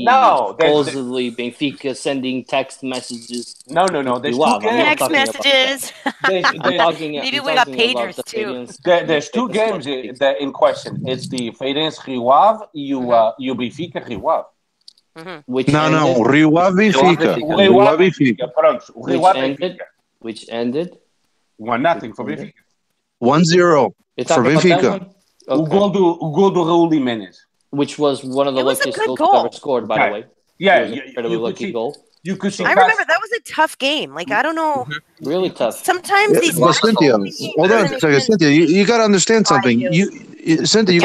No, supposedly Benfica sending text messages. No. There's Rio two Ave. I'm not games. Text talking about that. messages. I'm We got talking about pagers the too. Feirense. There's two games that in question. It's the Feirense Riwab, you Benfica Riwab. Which No, ended, Rio Ave Benfica. Rio Ave Benfica. Pronto, o Riwab which ended 1-0 for Benfica. 1-0 You for talk about that Benfica. one? O Okay. gol do Raul Jimenez. Which was one of the It was a luckiest good goals goal. we've ever scored, by the way. Yeah, It was an incredibly you could lucky see. goal. You could see. I remember that was a tough game. Like I don't know. Really tough. Sometimes these. Well, Cynthia, hold on a second. Cynthia, you got to understand something. Cynthia, you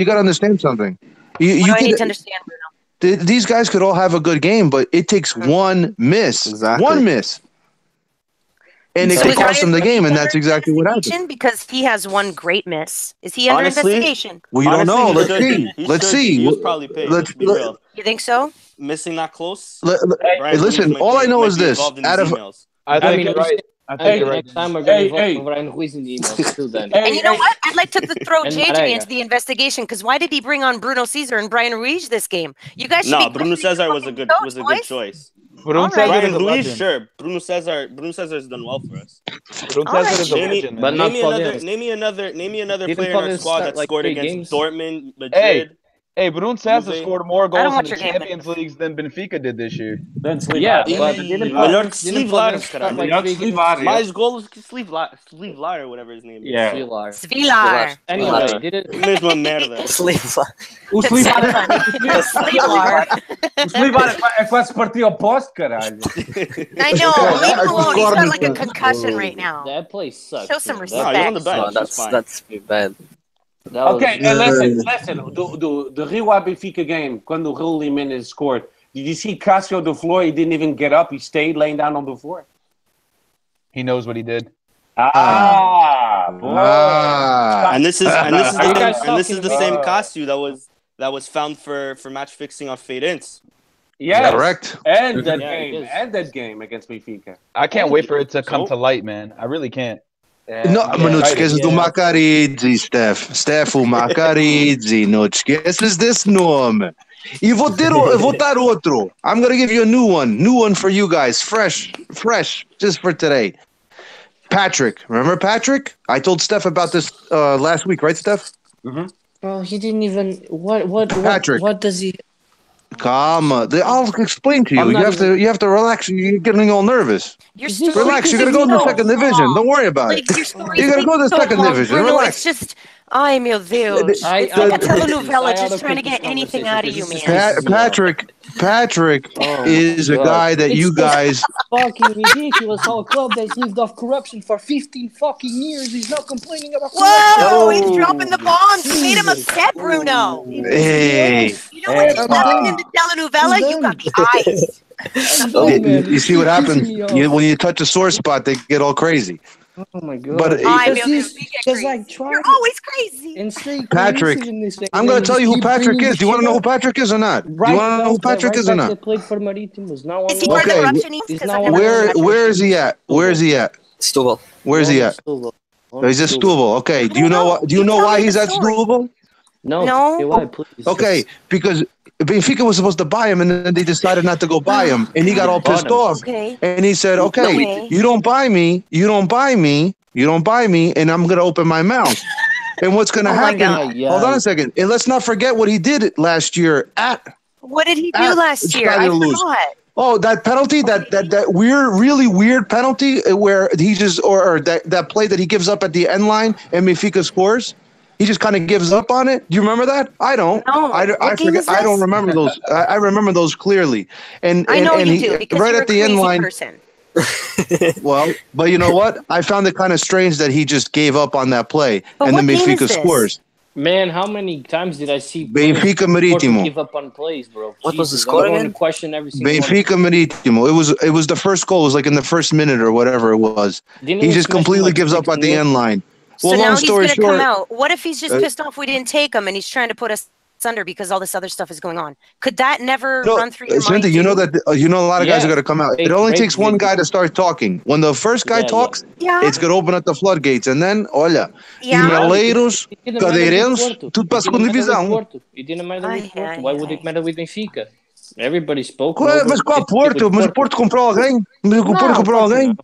got to understand something. You I need could, to understand, Bruno. these guys could all have a good game, but it takes one miss. Exactly. One miss. And it So could is cost Ryan them the game, and under that's exactly what happened. investigation? Because he has one great miss. Is he under Honestly, investigation? We don't Honestly, know. he Let's should see. be. He Let's should be. see. He was probably paid. Let's be real. You think so? Missing that close. Hey, listen, all I know is this. Out of I think you're right. I think you're right. Next time we're going to Hey, vote for Brian Ruiz in the emails too then. And you know what? I'd like to throw And JJ Marega. into the investigation because why did he bring on Bruno Caesar and Brian Ruiz this game? You guys should No, be Bruno questioning Cesar was a fucking good coach, boys. choice. Bruno All right. Cesar is Brian a Ruiz, legend. sure. Bruno Cesar has done well for us. Bruno All Cesar is a right. legend. But man. not Name me another Didn't player in our Podence squad start, that like, scored 3 against games? Dortmund, Madrid. Hey, Bruno Cesar Juve. scored more I don't goals in want the your game, Champions Leagues than Benfica did this year. Yeah, Ih, but didn't melhor que didn't Slivlar, Podence start caralho. like 3 games? Mais golos que Slivlar or whatever his name is. Yeah. Svilar. Svilar. Anyway, didn't Mesma merda. O Slivar Svilar. é quase partir ao poste, caralho. I know. Leave him alone. He's got like a concussion right now. that place sucks? Show some man. respect. No, you're on the bench. No, It's fine. that's pretty bad. That was- Okay, and listen. The Rio Benfica game, quando o Raul Jimenez scored, Did you see Casio on the floor? He didn't even get up. He stayed laying down on the floor. He knows what he did. Boy. Ah. This is the same about? costume that was found for match fixing on Fade Ints. Yes. Correct. And that Yeah, it game. is. And that game against Benfica. I can't wait for it to come So- to light, man. I really can't. No, mas não te esqueças do Macarizzi, Steph. Steph, o Macarizzi. Não te esqueças desse nome. E vou dar outro. I'm going to give you a new one. New one for you guys. Fresh, just for today. Patrick. Remember Patrick? I told Steph about this last week, right, Steph? Bro, he didn't even. Patrick. What does he? Calma. I'll explain to you. I'm not You have to relax. You're getting all nervous. Your Is this story Relax. is You're going to go in the so second division. long. Don't worry about it. Like, your story You're going to go to the so second long, division. Bruno, Relax. it's just, ay, meu Deus. It's like a telenovela just trying to get anything out of you, man. Patrick is a guy that you guys. Fucking ridiculous. Our club that's lived off corruption for 15 fucking years. He's not complaining about Whoa, corruption. he's dropping the bombs. You made him upset, Bruno. Hey, You know what just happened in the telenovela? You got the eyes. you see what happens when you touch a sore spot? They get all crazy. Oh my god. But Ay, Because meu he's Deus, we get just crazy. like trying You're always crazy. and stay Patrick, cohesive in this thing. I'm going to tell you who Keep Patrick bringing is. Do you want to know who shit up. Patrick is or not? Do you Right want to know who back there, Patrick right is or back not? that played for Marítimos. Now Is he on part of the Okay, corruption? He's Because now I've on never Where is he at? Where is he at? Stubble. Where's he at? He's at Stubble. Okay. Do you know why he's at Stubble? No. No. Okay, why, please? Okay, because Benfica was supposed to buy him, and then they decided not to go buy him, and he got all pissed off. Okay. And he said, "Okay, you don't buy me, and I'm gonna open my mouth." And what's gonna Oh my happen? God. Hold on a second, and let's not forget what he did last year at. What did he do last year? I forgot. Oh, that penalty, that weird, really weird penalty where he just or that play that he gives up at the end line and Benfica scores. He just kind of gives up on it. Do you remember that? I don't. No. I What game forget. is I don't this? remember those. I remember those clearly. And I know and you he, do because right you're at the a end crazy line. person. Well, but you know what? I found it kind of strange that he just gave up on that play, But and then what game is Benfica this? scores. Man, how many times did I see Benfica players Marítimo. give up on plays, bro? What was the Jesus, score I'm going to again? question every single Benfica Marítimo. It was the first goal. It was like in the first minute or whatever it was. Didn't He he just smash him completely like gives up at the 6-0? end line. So Well, now long he's story going to come short, out. What if he's just pissed off we didn't take him and he's trying to put us under because all this other stuff is going on? Could that never no, run through your Cynthia, mind? you know too? that a lot of guys Yeah. are going to come out. It Fake only rape takes one video. guy to start talking. When the first guy Yeah, talks, Yeah. it's going to open up the floodgates. And then, olha, Yeah. Emeleiros, It didn't matter with cadeirenses, Porto. tudo para a It segunda didn't matter with divisão. Porto. It didn't matter with Ai, Porto. ai, Why would ai. it matter with Benfica? Everybody spoke. Mas qual Porto? Mas o Porto comprou alguém? Mas o Porto comprou alguém?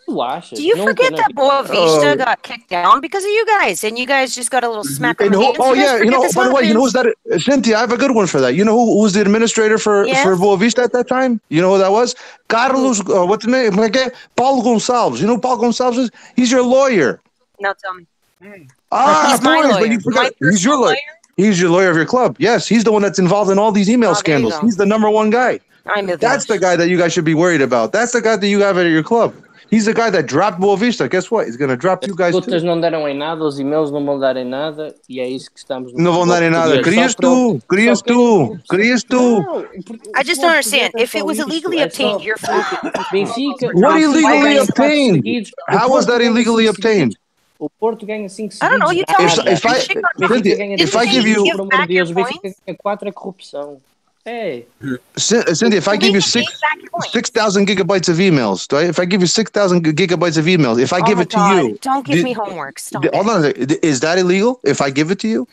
Tu achas? Do you Nunca, forget né? that Boa Vista got kicked down because of you guys, and you guys just got a little smack on And the who, hands? oh You guys yeah, you forget know. this By the way, you know who's happens? that? Cynthia, I have a good one for that. You know who was the administrator for Yes. Boa Vista at that time? You know who that was? Carlos. What's the name? Paulo Gonçalves. You know who Paulo Gonçalves is? He's your lawyer. Now tell me. He's my but lawyer. you forgot. My He's your personal lawyer. He's your lawyer of your club. Yes, he's the one that's involved in all these email Oh, there you scandals. go. He's the number one guy. I knew That's that. the guy that you guys should be worried about. That's the guy that you have at your club. He's the guy that dropped Boa Vista. Guess what? He's going to drop you guys Escutas too. não deram em nada, os e-mails não vão dar em nada, e é isso que estamos no Não vão dar em nada. futebol Querias português. tu. Querias Só querem tu. corrupção. Querias tu. Não, I just don't understand. If it was illegally obtained, you're Benfica. What Benfica illegally ganha 4 obtained? seguidos. O How was Porto that ganha illegally 5 obtained? seguidos. O Porto ganha 5 I don't know. You seguidos. tell me. If I- Benfica ganha if I give you- por amor de Deus, o Benfica ganha 4 é corrupção. É. Cindy, if I give you 6,000 gigabytes of emails, if I give you 6,000 gigabytes of emails, if I give it to you, Don't give me homework. Stop hold it. on a second. Is that illegal if I give it to you?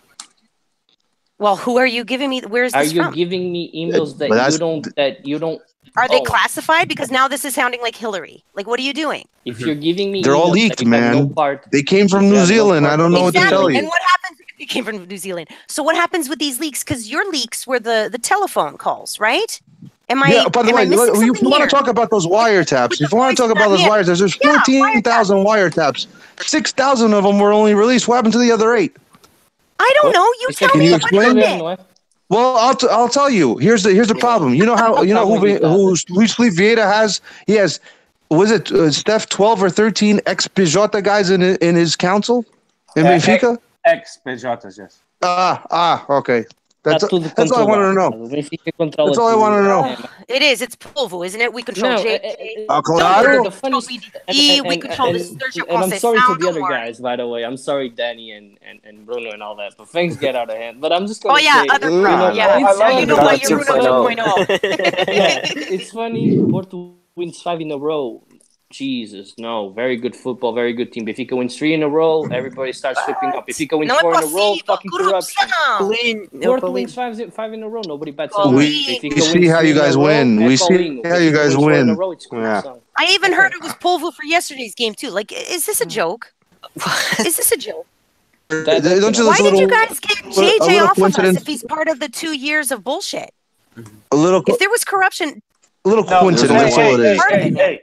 Well, who are you giving me? Where's Are this you from? giving me emails But that's- that you don't? Are they Oh. classified? Because now this is sounding like Hillary. Like, what are you doing? If you're giving me, They're all emails leaked, that you have man. No part, They came from You New have no Zealand. I part don't know of what to Exactly. tell you. And what happens if it came from New Zealand? So what happens with these leaks? Because your leaks were the telephone calls, right? Am I? Yeah, by the am I way, missing if you something want here? to talk about those wiretaps, With the if you want to voice talk about those stuff, yeah. wiretaps, there's Yeah, 14,000 wiretaps. 6,000 of them were only released. What happened to the other 8? I don't know. You Isso tell é Can me you what explain? happened. não é? Well, I'll tell you. Here's the problem. You know how who Luis Felipe Vieira has? He has. Was it Steph 12 or 13 ex PJ guys in his council in Benfica? Ex-PJs, yes. Okay. That's Tá tudo all I wanted to controlado. know. O Benfica controla That's all I tudo. wanted to know. It is. It's polvo, isn't it? We control No, JJ. Claro. the funny We control the search and I'm process. sorry to Sound the other alarm. guys, by the way. I'm sorry, Danny and Bruno and all that. But things get out of hand. But I'm just gonna Oh yeah, say, other No, Bruno. no. Yeah, I love you know Bruno why you're Bruno 2.0. yeah, it's funny. Porto wins 5 in a row. Jesus, no. Very good football, very good team. Benfica wins 3 in a row, everybody starts flipping up. Benfica wins Não é 4 in a row, possível. fucking corruption. Corrupção. Paulinho, Porto Paulinho. wins 5 in a row, nobody bats Paulinho. an eye. We Benfica see wins how 3 you in a guys row, win. é We see Paulinho. how you Benfica guys wins 4 in a win. row, it's Yeah. corrupção. I even heard it was polvo for yesterday's game too. Like, is this a joke? Is this a joke? That Don't you Why listen did you little guys get a JJ little off of us coincidence? if he's part of the 2 years of bullshit? a little If there was corruption, No, coincidence? That's all it is. Part of it, yeah.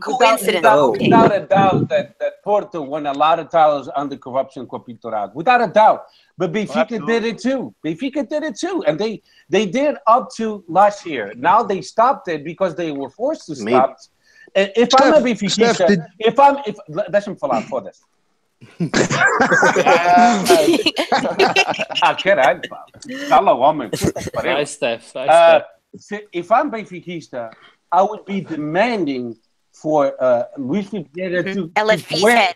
Coincidence. Okay. Without a doubt that Porto won a lot of titles under corruption Capitolado. Without a doubt. But Benfica did it too. Benfica did it too. And they did up to last year. Now they stopped it because they were forced to stop. And if I'm a Benfiquista, deixa-me falar, foda-se. Caralho, pá. Cala o homem. Vai, Steph. If I'm Benfiquista, I would be demanding for Luís Filipe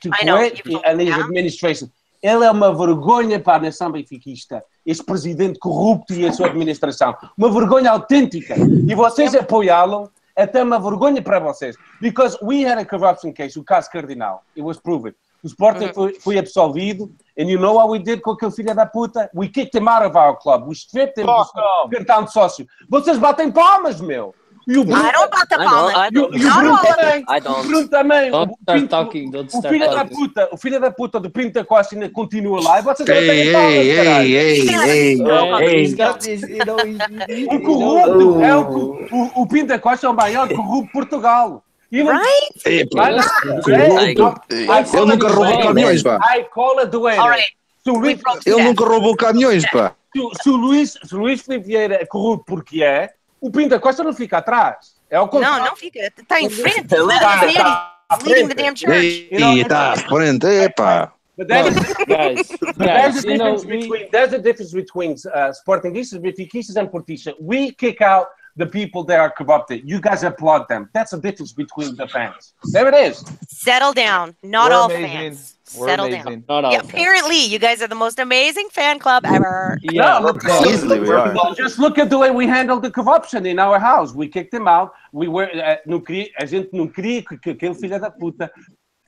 to quit and his administration. Ele é uma vergonha para a nação benfiquista. Esse presidente corrupto e a sua administração. Uma vergonha autêntica. E vocês apoiá-lo é até uma vergonha para vocês. Because we had a corruption case, o caso Cardinal. It was proven. O Sporting foi absolvido. And you know what we did com aquele filho da puta? We kicked him out of our club. We stripped him do cartão de sócio. Vocês batem palmas, meu. E o Bruno, I don't bater palmas. I don't. E o Bruno também. I don't. O Bruno também. Don't start talking. Don't O start talking. filho da puta do Pinto da Costa ainda continua lá e vocês não têm palmas, caralho. He's got this, you know, O corrupto o Pinto da Costa é o maior corrupto de Portugal. Right? Ele I nunca roubou caminhões, pá. call it the way All it right. is. Ele nunca roubou caminhões, pá. Se o Luís Filipe Vieira é corrupto porque o Pinto da Costa não fica atrás. É o contrário. Não fica. Tá em frente. Tá He's leading the damn church. Eita, à frente, epá. But guys, there's you know, a difference between Sportingistas, Benfiquistas, and Portistas. We kick out the people that are corrupted. You guys applaud them. That's the difference between the fans. There it is. Settle down. Not We're all amazing. fans. We're Settle amazing. down. Not all Yeah, fans. apparently, you guys are the most amazing fan club ever. Yeah, Easily we are. Just look at the way we handled the corruption in our house. We kicked him out. We were, a gente não queria que aquele filho da puta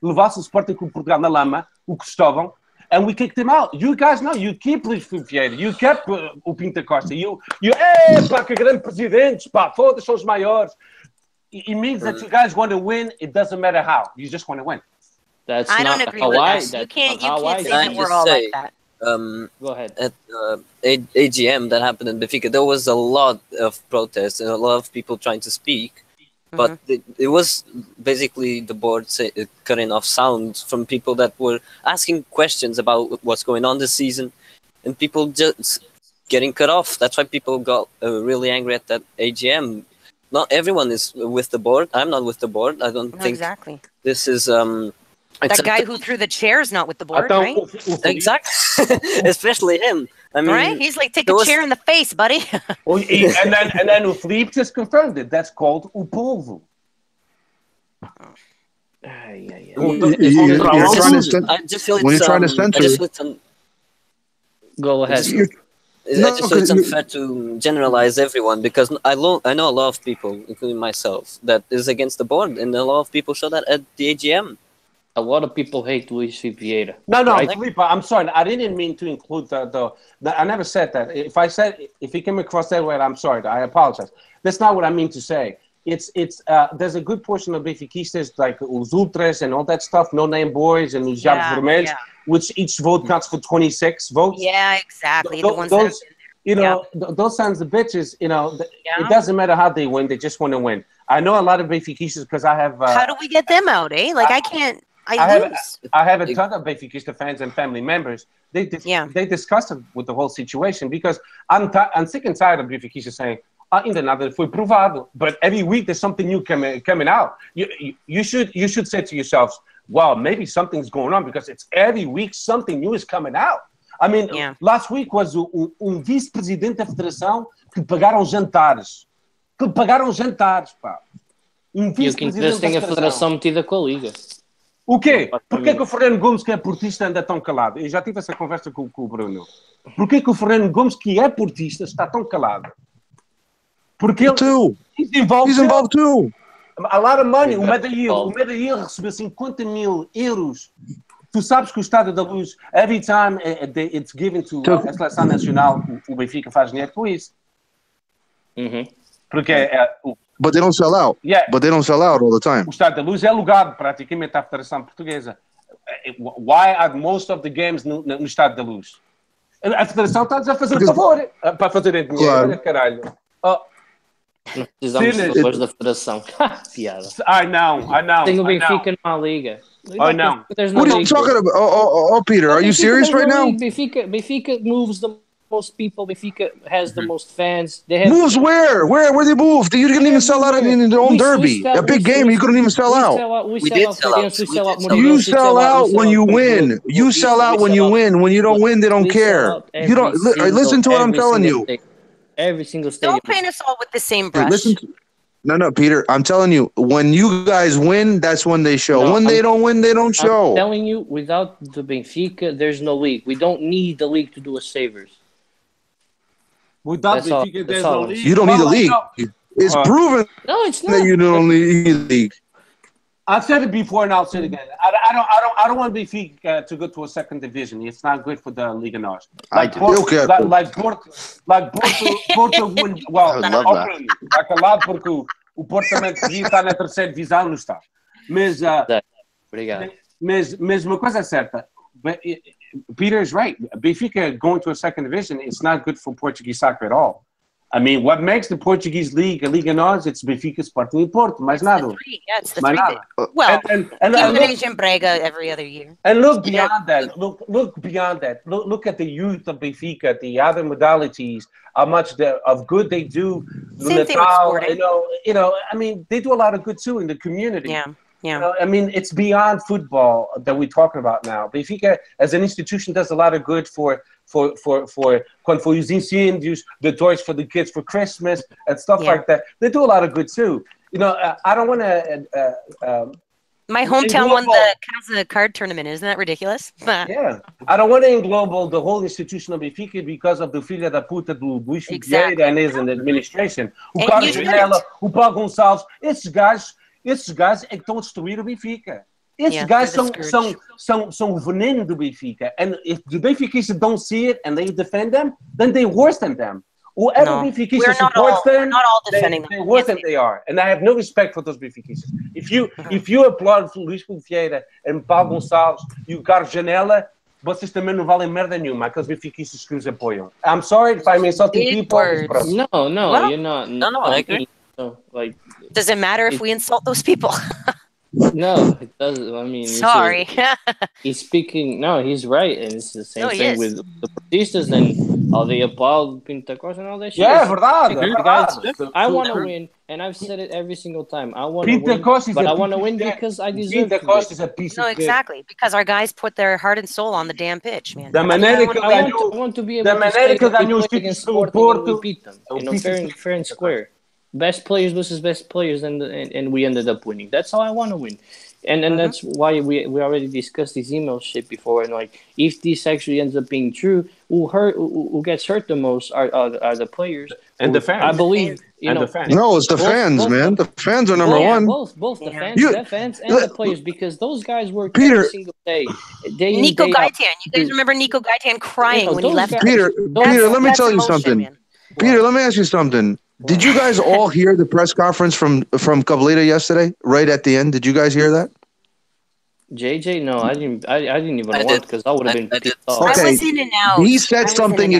levasse o Sporting com Portugal na lama, o Cristóvão, and we kicked him out. You guys know, you keep Luís Filipe, you kept o Pinto Costa, pá, que grande presidentes, pá, foda-se, são os maiores. It means that you guys want to win, it doesn't matter how, you just want to win. That's I not don't agree how with I. that. You That's can't not how I say see that it. we're all like that. Go ahead. At AGM that happened in Benfica, there was a lot of protests and a lot of people trying to speak, but it was basically the board cutting off sound from people that were asking questions about what's going on this season, and people just getting cut off. That's why people got really angry at that AGM. Not everyone is with the board. I'm not with the board. I don't think Exactly. this is That guy who threw the chair is not with the board, Então, right? exactly, especially him. I mean, Right? He's like, take there a was- chair in the face, buddy. and then o Felipe just confirmed it. That's called o polvo. You're trying to censor- I just feel it's, when you're trying to I censor- just feel it's Go ahead. No, I just feel it's 'cause unfair to generalize everyone because I know a lot of people, including myself, that is against the board, and a lot of people show that at the AGM. A lot of people hate Luís Filipe. No, Right? Felipe, I'm sorry. I didn't mean to include the I never said that. If he came across that way, I'm sorry. I apologize. That's not what I mean to say. It's there's a good portion of Benfiquistas, like os Ultras and all that stuff, no-name boys and os Diabos Vermelhos, which each vote counts for 26 votes. Yeah, exactly. The ones Those, that those sons of bitches, it doesn't matter how they win. They just want to win. I know a lot of Benfiquistas because I have... how do we get them out, eh? Like, I can't... I lose. I have a ton of Benfiquista fans and family members. They discussed it with the whole situation because I'm sick and tired of Benfiquista saying, ainda nada foi provado. But every week there's something new coming out. You should say to yourselves, well, maybe something's going on because it's every week something new is coming out. I mean, Yeah. last week was vice-presidente da federação que pagaram jantares. Que pagaram jantares, pá. E o que interessa tem a federação metida com a liga. O quê? Porquê que o Fernando Gomes, que é portista, anda tão calado? Eu já tive essa conversa com o Bruno. Porquê que o Fernando Gomes, que é portista, está tão calado? Porque ele... He's involved too. A lot of money. O Medellín recebeu 50 mil euros. Tu sabes que o Estado da Luz, every time it's given to a seleção nacional, o Benfica faz dinheiro com isso. Porque But they don't sell out. Yeah. But they don't sell out all the time. O Estado da Luz é alugado praticamente à Federação Portuguesa. Why are most of the games no Estado da Luz? A Federação está a fazer favor para fazer dinheiro. Claro. Olha, caralho. Não precisamos de favores da Federação. Piada. Ai não. Tem o Benfica numa liga. Oh, no. What are you talking about? Oh, Peter, are you serious right now? Benfica moves the most people. Benfica has the most fans. They have Moves where? Where they moved? You couldn't even sell out in their own derby. A big game, you couldn't even sell out. We did sell out. You sell out when you win. You sell out when you win. When you don't win, they don't care. You don't listen to what I'm telling you. Every single stadium. Don't paint us all with the same brush. No, Peter. I'm telling you, when you guys win, that's when they show. No, They don't win, they don't show. I'm telling you, without the Benfica, there's no league. We don't need the league to do us favors. Without Benfica, there's no league. You don't need a league. It's proven No, it's not. that you don't need a league. I've said it before and I'll say it again. I don't want Benfica to go to a second division. It's not good for the Liga Norte. Porto win. Well, openly, like a lot porque o Porto também devia estar na terceira divisão, não está. Mas, Obrigado. mas uma coisa é certa. Peter is right. Benfica going to a second division, it's not good for Portuguese soccer at all. I mean, what makes the Portuguese league a Liga Nós? It's Benfica, Sporting e Porto. Mais nada. It's the three. Well, Indonesia and Braga every other year. And look beyond that. Look beyond that. Look at the youth of Benfica, the other modalities, how much of good they do. Same thing with sporting. You know. I mean, they do a lot of good too in the community. Yeah. You know, I mean, it's beyond football that we're talking about now. Benfica, as an institution, does a lot of good for os incêndios, the toys for the kids for Christmas and stuff like that. They do a lot of good too. You know, I don't want to. My hometown won the Casa card tournament. Isn't that ridiculous? Yeah, I don't want to englobe the whole institution of Benfica because of the filha da puta do Luís Figueiredo and his administration. O Carlos Janela, o Paulo Gonçalves, esses gajos é que estão a destruir o Benfica. Esses gajos são o veneno do Benfica. And if the Benfica don't see it and they defend them, then they're worse than them. Whoever Benfica supports them, they're worse than they are. And I have no respect for those Benfiquistas. If you applaud Luís Figueiredo and Paulo Gonçalves e o Carlos Janela, vocês também não valem merda nenhuma, aqueles benfiquistas que os apoiam. I'm sorry if I'm insulting people. No, you're not. No, I agree. No, like, does it matter if we insult those people? No, it doesn't. I mean, sorry. He's speaking. No, he's right, and it's the same thing with the Portistas and all the applaud Pinta and all that shit. Yeah, verdade. Guys, I want to win, and I've said it every single time. I want to win, but I want to win because I deserve to win. Is a piece no, exactly, because our guys put their heart and soul on the damn pitch, man. Da maneira que I want to be able to say that we against Sporting and we beat them, fair and square. Best players versus best players, and we ended up winning. That's how I want to win, and that's why we already discussed this email shit before. And like, if this actually ends up being true, who gets hurt the most are the players and the fans. I believe the fans. No, it's the fans, man. The fans are number one. Both the fans, and the players, because those guys work every single day. Nico Gaitan, you guys remember Nico Gaitan crying when he left? Peter, let me tell you something. Man. Peter, let me ask you something. Did you guys all hear the press conference from Cableta yesterday? Right at the end, did you guys hear that? JJ, no, I didn't even want because I would have been pissed off. Okay. I was in and out. He said something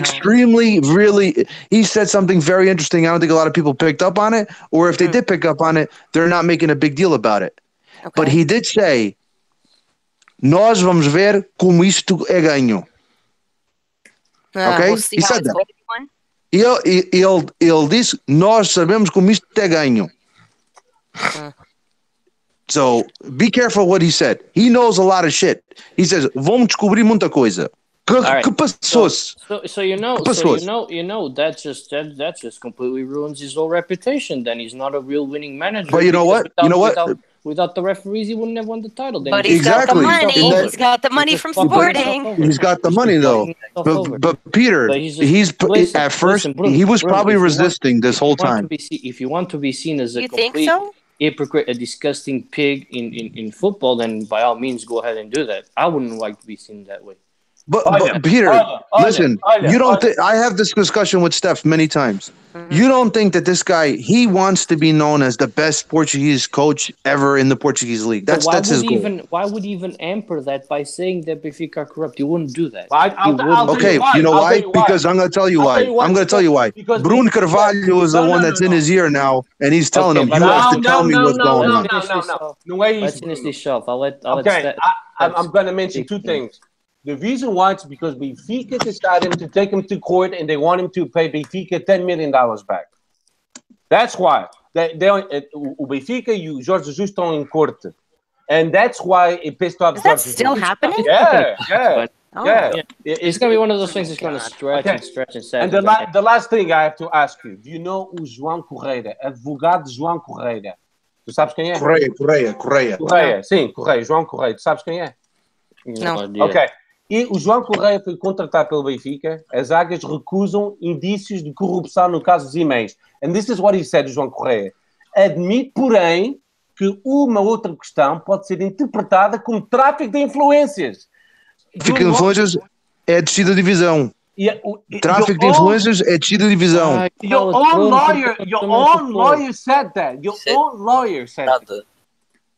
he said something very interesting. I don't think a lot of people picked up on it, or if they did pick up on it, they're not making a big deal about it. Okay. But he did say, "Nós vamos ver como isto é ganho." Okay? He said that. Ele disse, nós sabemos como isto é ganho. So, be careful what he said. He knows a lot of shit. He says, vamos descobrir muita coisa. right. Que passou-se? So that just completely ruins his whole reputation. Then he's not a real winning manager. But you know because what? You know what? Without the referees, he wouldn't have won the title. Then But he's he's got the Exactly. money. And that- He's got the money just from fucking Sporting. himself over. He's got the He's money just though. fucking himself over. But Peter, But he's just, he's listen, at first listen, Bruno, he was Bruno, probably if you want- resisting this whole time. If you want to be seen as a You think complete so? hypocrite, a disgusting pig in football, then by all means go ahead and do that. I wouldn't like to be seen that way. But Peter, listen, you don't think I have this discussion with Steph many times. You don't think that this guy he wants to be known as the best Portuguese coach ever in the Portuguese league? That's his goal. Why would he even amper that by saying that Benfica are corrupt? You wouldn't do that. Okay, you know why? Because I'm going to tell you why. I'm going to tell you why. Bruno Carvalho is the one that's in his ear now, and he's telling him, "You have to tell me what's going on." Let's finish this shelf. I'll let I'm going to mention two things. The reason why is because Benfica decided to take him to court and they want him to pay Benfica $10 million back. That's why. O Benfica e o Jorge Jesus estão em corte. And that's why it pissed off Is Jorge that still Jesus. happening? Yeah. Oh. Yeah. It's going to be one of those things that's going to stretch Okay. and stretch and And stretch. the last thing I have to ask you, do you know o João Correia, advogado João Correia? Tu sabes quem é? Correia. Correia, sim, Correia, João Correia. Tu sabes quem é? Não. Ok. E o João Correia foi contratado pelo Benfica. As águias recusam indícios de corrupção no caso dos e-mails. And this is what he said, o João Correia. Admite, porém, que uma outra questão pode ser interpretada como tráfico de influências. Tráfico de influências é descida de divisão. Tráfico de influências é descida de divisão. Your own lawyer said that. Your own lawyer said that. Nada.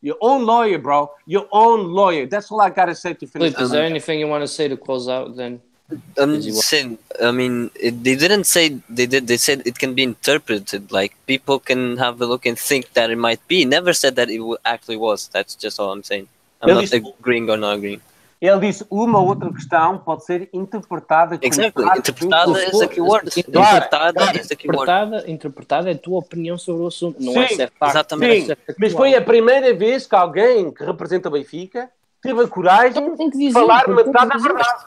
Your own lawyer, bro. Your own lawyer. That's all I gotta say to finish. Is there anything you want to say to close out then? I mean, they didn't say they did. They said it can be interpreted. Like people can have a look and think that it might be. Never said that it actually was. That's just all I'm saying. I'm not agreeing or not agreeing. Ele disse uma outra questão pode ser interpretada como Exactly. tráfico de Interpretada is the keyword. Interpretada is the keyword. Interpretada é a tua opinião sobre o assunto. Não Sim, é se é facto. exatamente. Sim, mas foi a primeira vez que alguém que representa o Benfica teve a coragem de falar metade da verdade.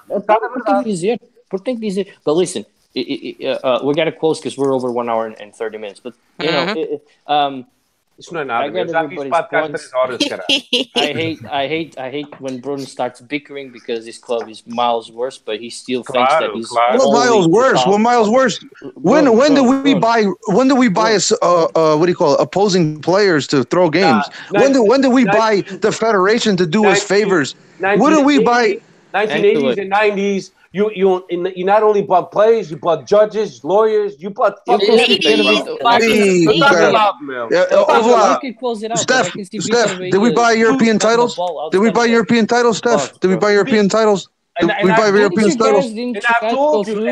Tem que dizer. But listen, we got to close because we're over 1 hour and 30 minutes. But, you know, Isso não é nada, I get eu já fiz everybody's podcast points. 3 horas, cara. I hate when Bruno starts bickering because his club is miles worse, but he still thinks that he's claro. What miles worse? What miles worse? When do we buy what do you call it, opposing players to throw games? When do we buy the federation to do us favors? When do we buy 1980s and 90s? You not only bought players, you bought judges, lawyers, you bought Steph, did we buy European titles? Did we buy European titles, Steph? Did we buy European titles? Did we buy European titles? And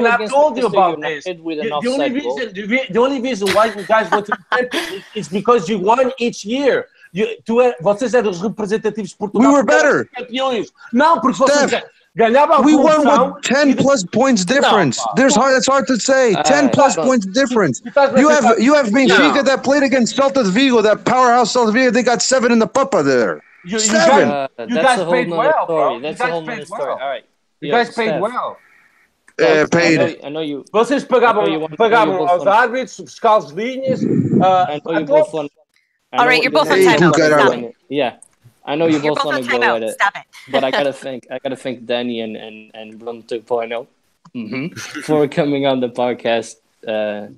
I've told you about this. The only reason why you guys went to the Champions is because you won each year. Vocês eram os representativos de Portugal. We were better. Campeões. Não, porque vocês Steph, ganhavam a we won corrupção. with 10 plus points difference. It's hard to say. 10 plus points difference. You have Benfica that played against Celta de Vigo, that powerhouse Celta de Vigo. They got 7 in the Papa there. You 7. guys paid well, bro. That's a whole nother story. All right. You guys paid well. Paid. I know you. Vocês pagavam aos árbitros, fiscais de linhas. I know you both want. All right, you're both on Hey, timeout. Tuca, Stop it. Yeah, I know you You're both both on want to go at timeout. it, Stop it. but I gotta thank Danny and Bruno 2.0 for coming on the podcast. Yeah,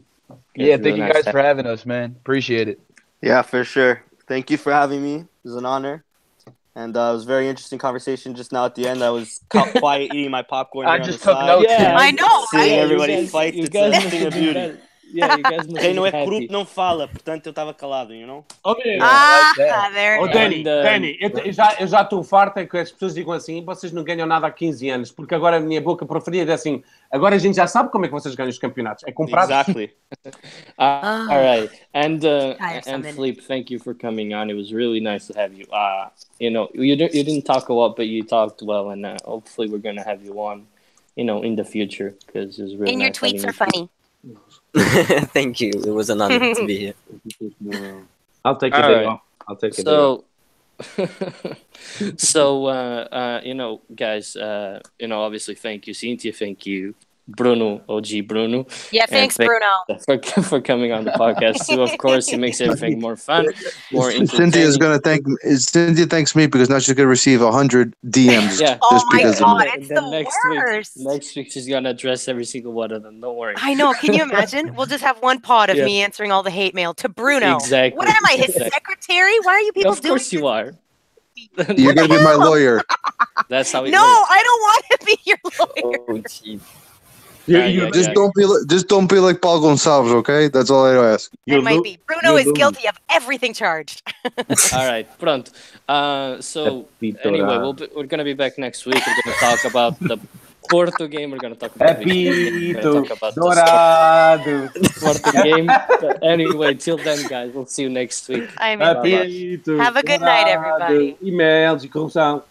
it's thank really you nice guys to for having us, man. Appreciate it. Yeah, for sure. Thank you for having me. It was an honor. And it was a very interesting conversation just now at the end. I was quiet eating my popcorn. I here just on took the notes. side. I know, Seeing right? everybody fight, You it's guys a must thing have of been beauty. Yeah, you guys must Quem não é have been corrupto happy. não fala, portanto eu tava calado, you know? There Oh, it is. Danny, eu já estou farto é que as pessoas digam assim, vocês não ganham nada há 15 anos, porque agora a minha boca preferida é assim, agora a gente já sabe como é que vocês ganham os campeonatos, é comprado. Exactly. All right, and Tiresome. Philippe, thank you for coming on. It was really nice to have you. You know, you didn't talk a lot, but you talked well, and hopefully we're gonna have you on, you know, in the future because it was really And your nice tweets having are funny. Thank you. It was an honor to be here. I'll take a All day right. off. I'll take a day off. So, guys, obviously, thank you, Cynthia, thank you, Bruno, OG Bruno, Yeah, and thanks, Bruno. for coming on the podcast too. Of course, it makes everything more fun, more Cynthia's entertaining. gonna thank. Cynthia thanks me because now she's gonna receive 100 DMs Yeah. Oh just my because of God, me. And it's then the worst. next week she's gonna address every single one of them. Don't worry. I know. Can you imagine? We'll just have one pod of Yeah. me answering all the hate mail to Bruno. Exactly. What am I, his Exactly. secretary? Why are you people Of doing course you are. You're gonna be my lawyer. That's how it No, works. I don't want to be your lawyer. Oh, gee. Yeah. Just don't be like Paul Gonçalves, okay? That's all I ask. I might be. Bruno is guilty of everything charged. All right, pronto. So anyway, we're gonna be back next week. We're gonna talk about the Porto game. We're gonna talk about the we're gonna talk about the Dourado. Porto game. But anyway, till then, guys, we'll see you next week. I mean, have a good night, everybody. E-mails de corrupção.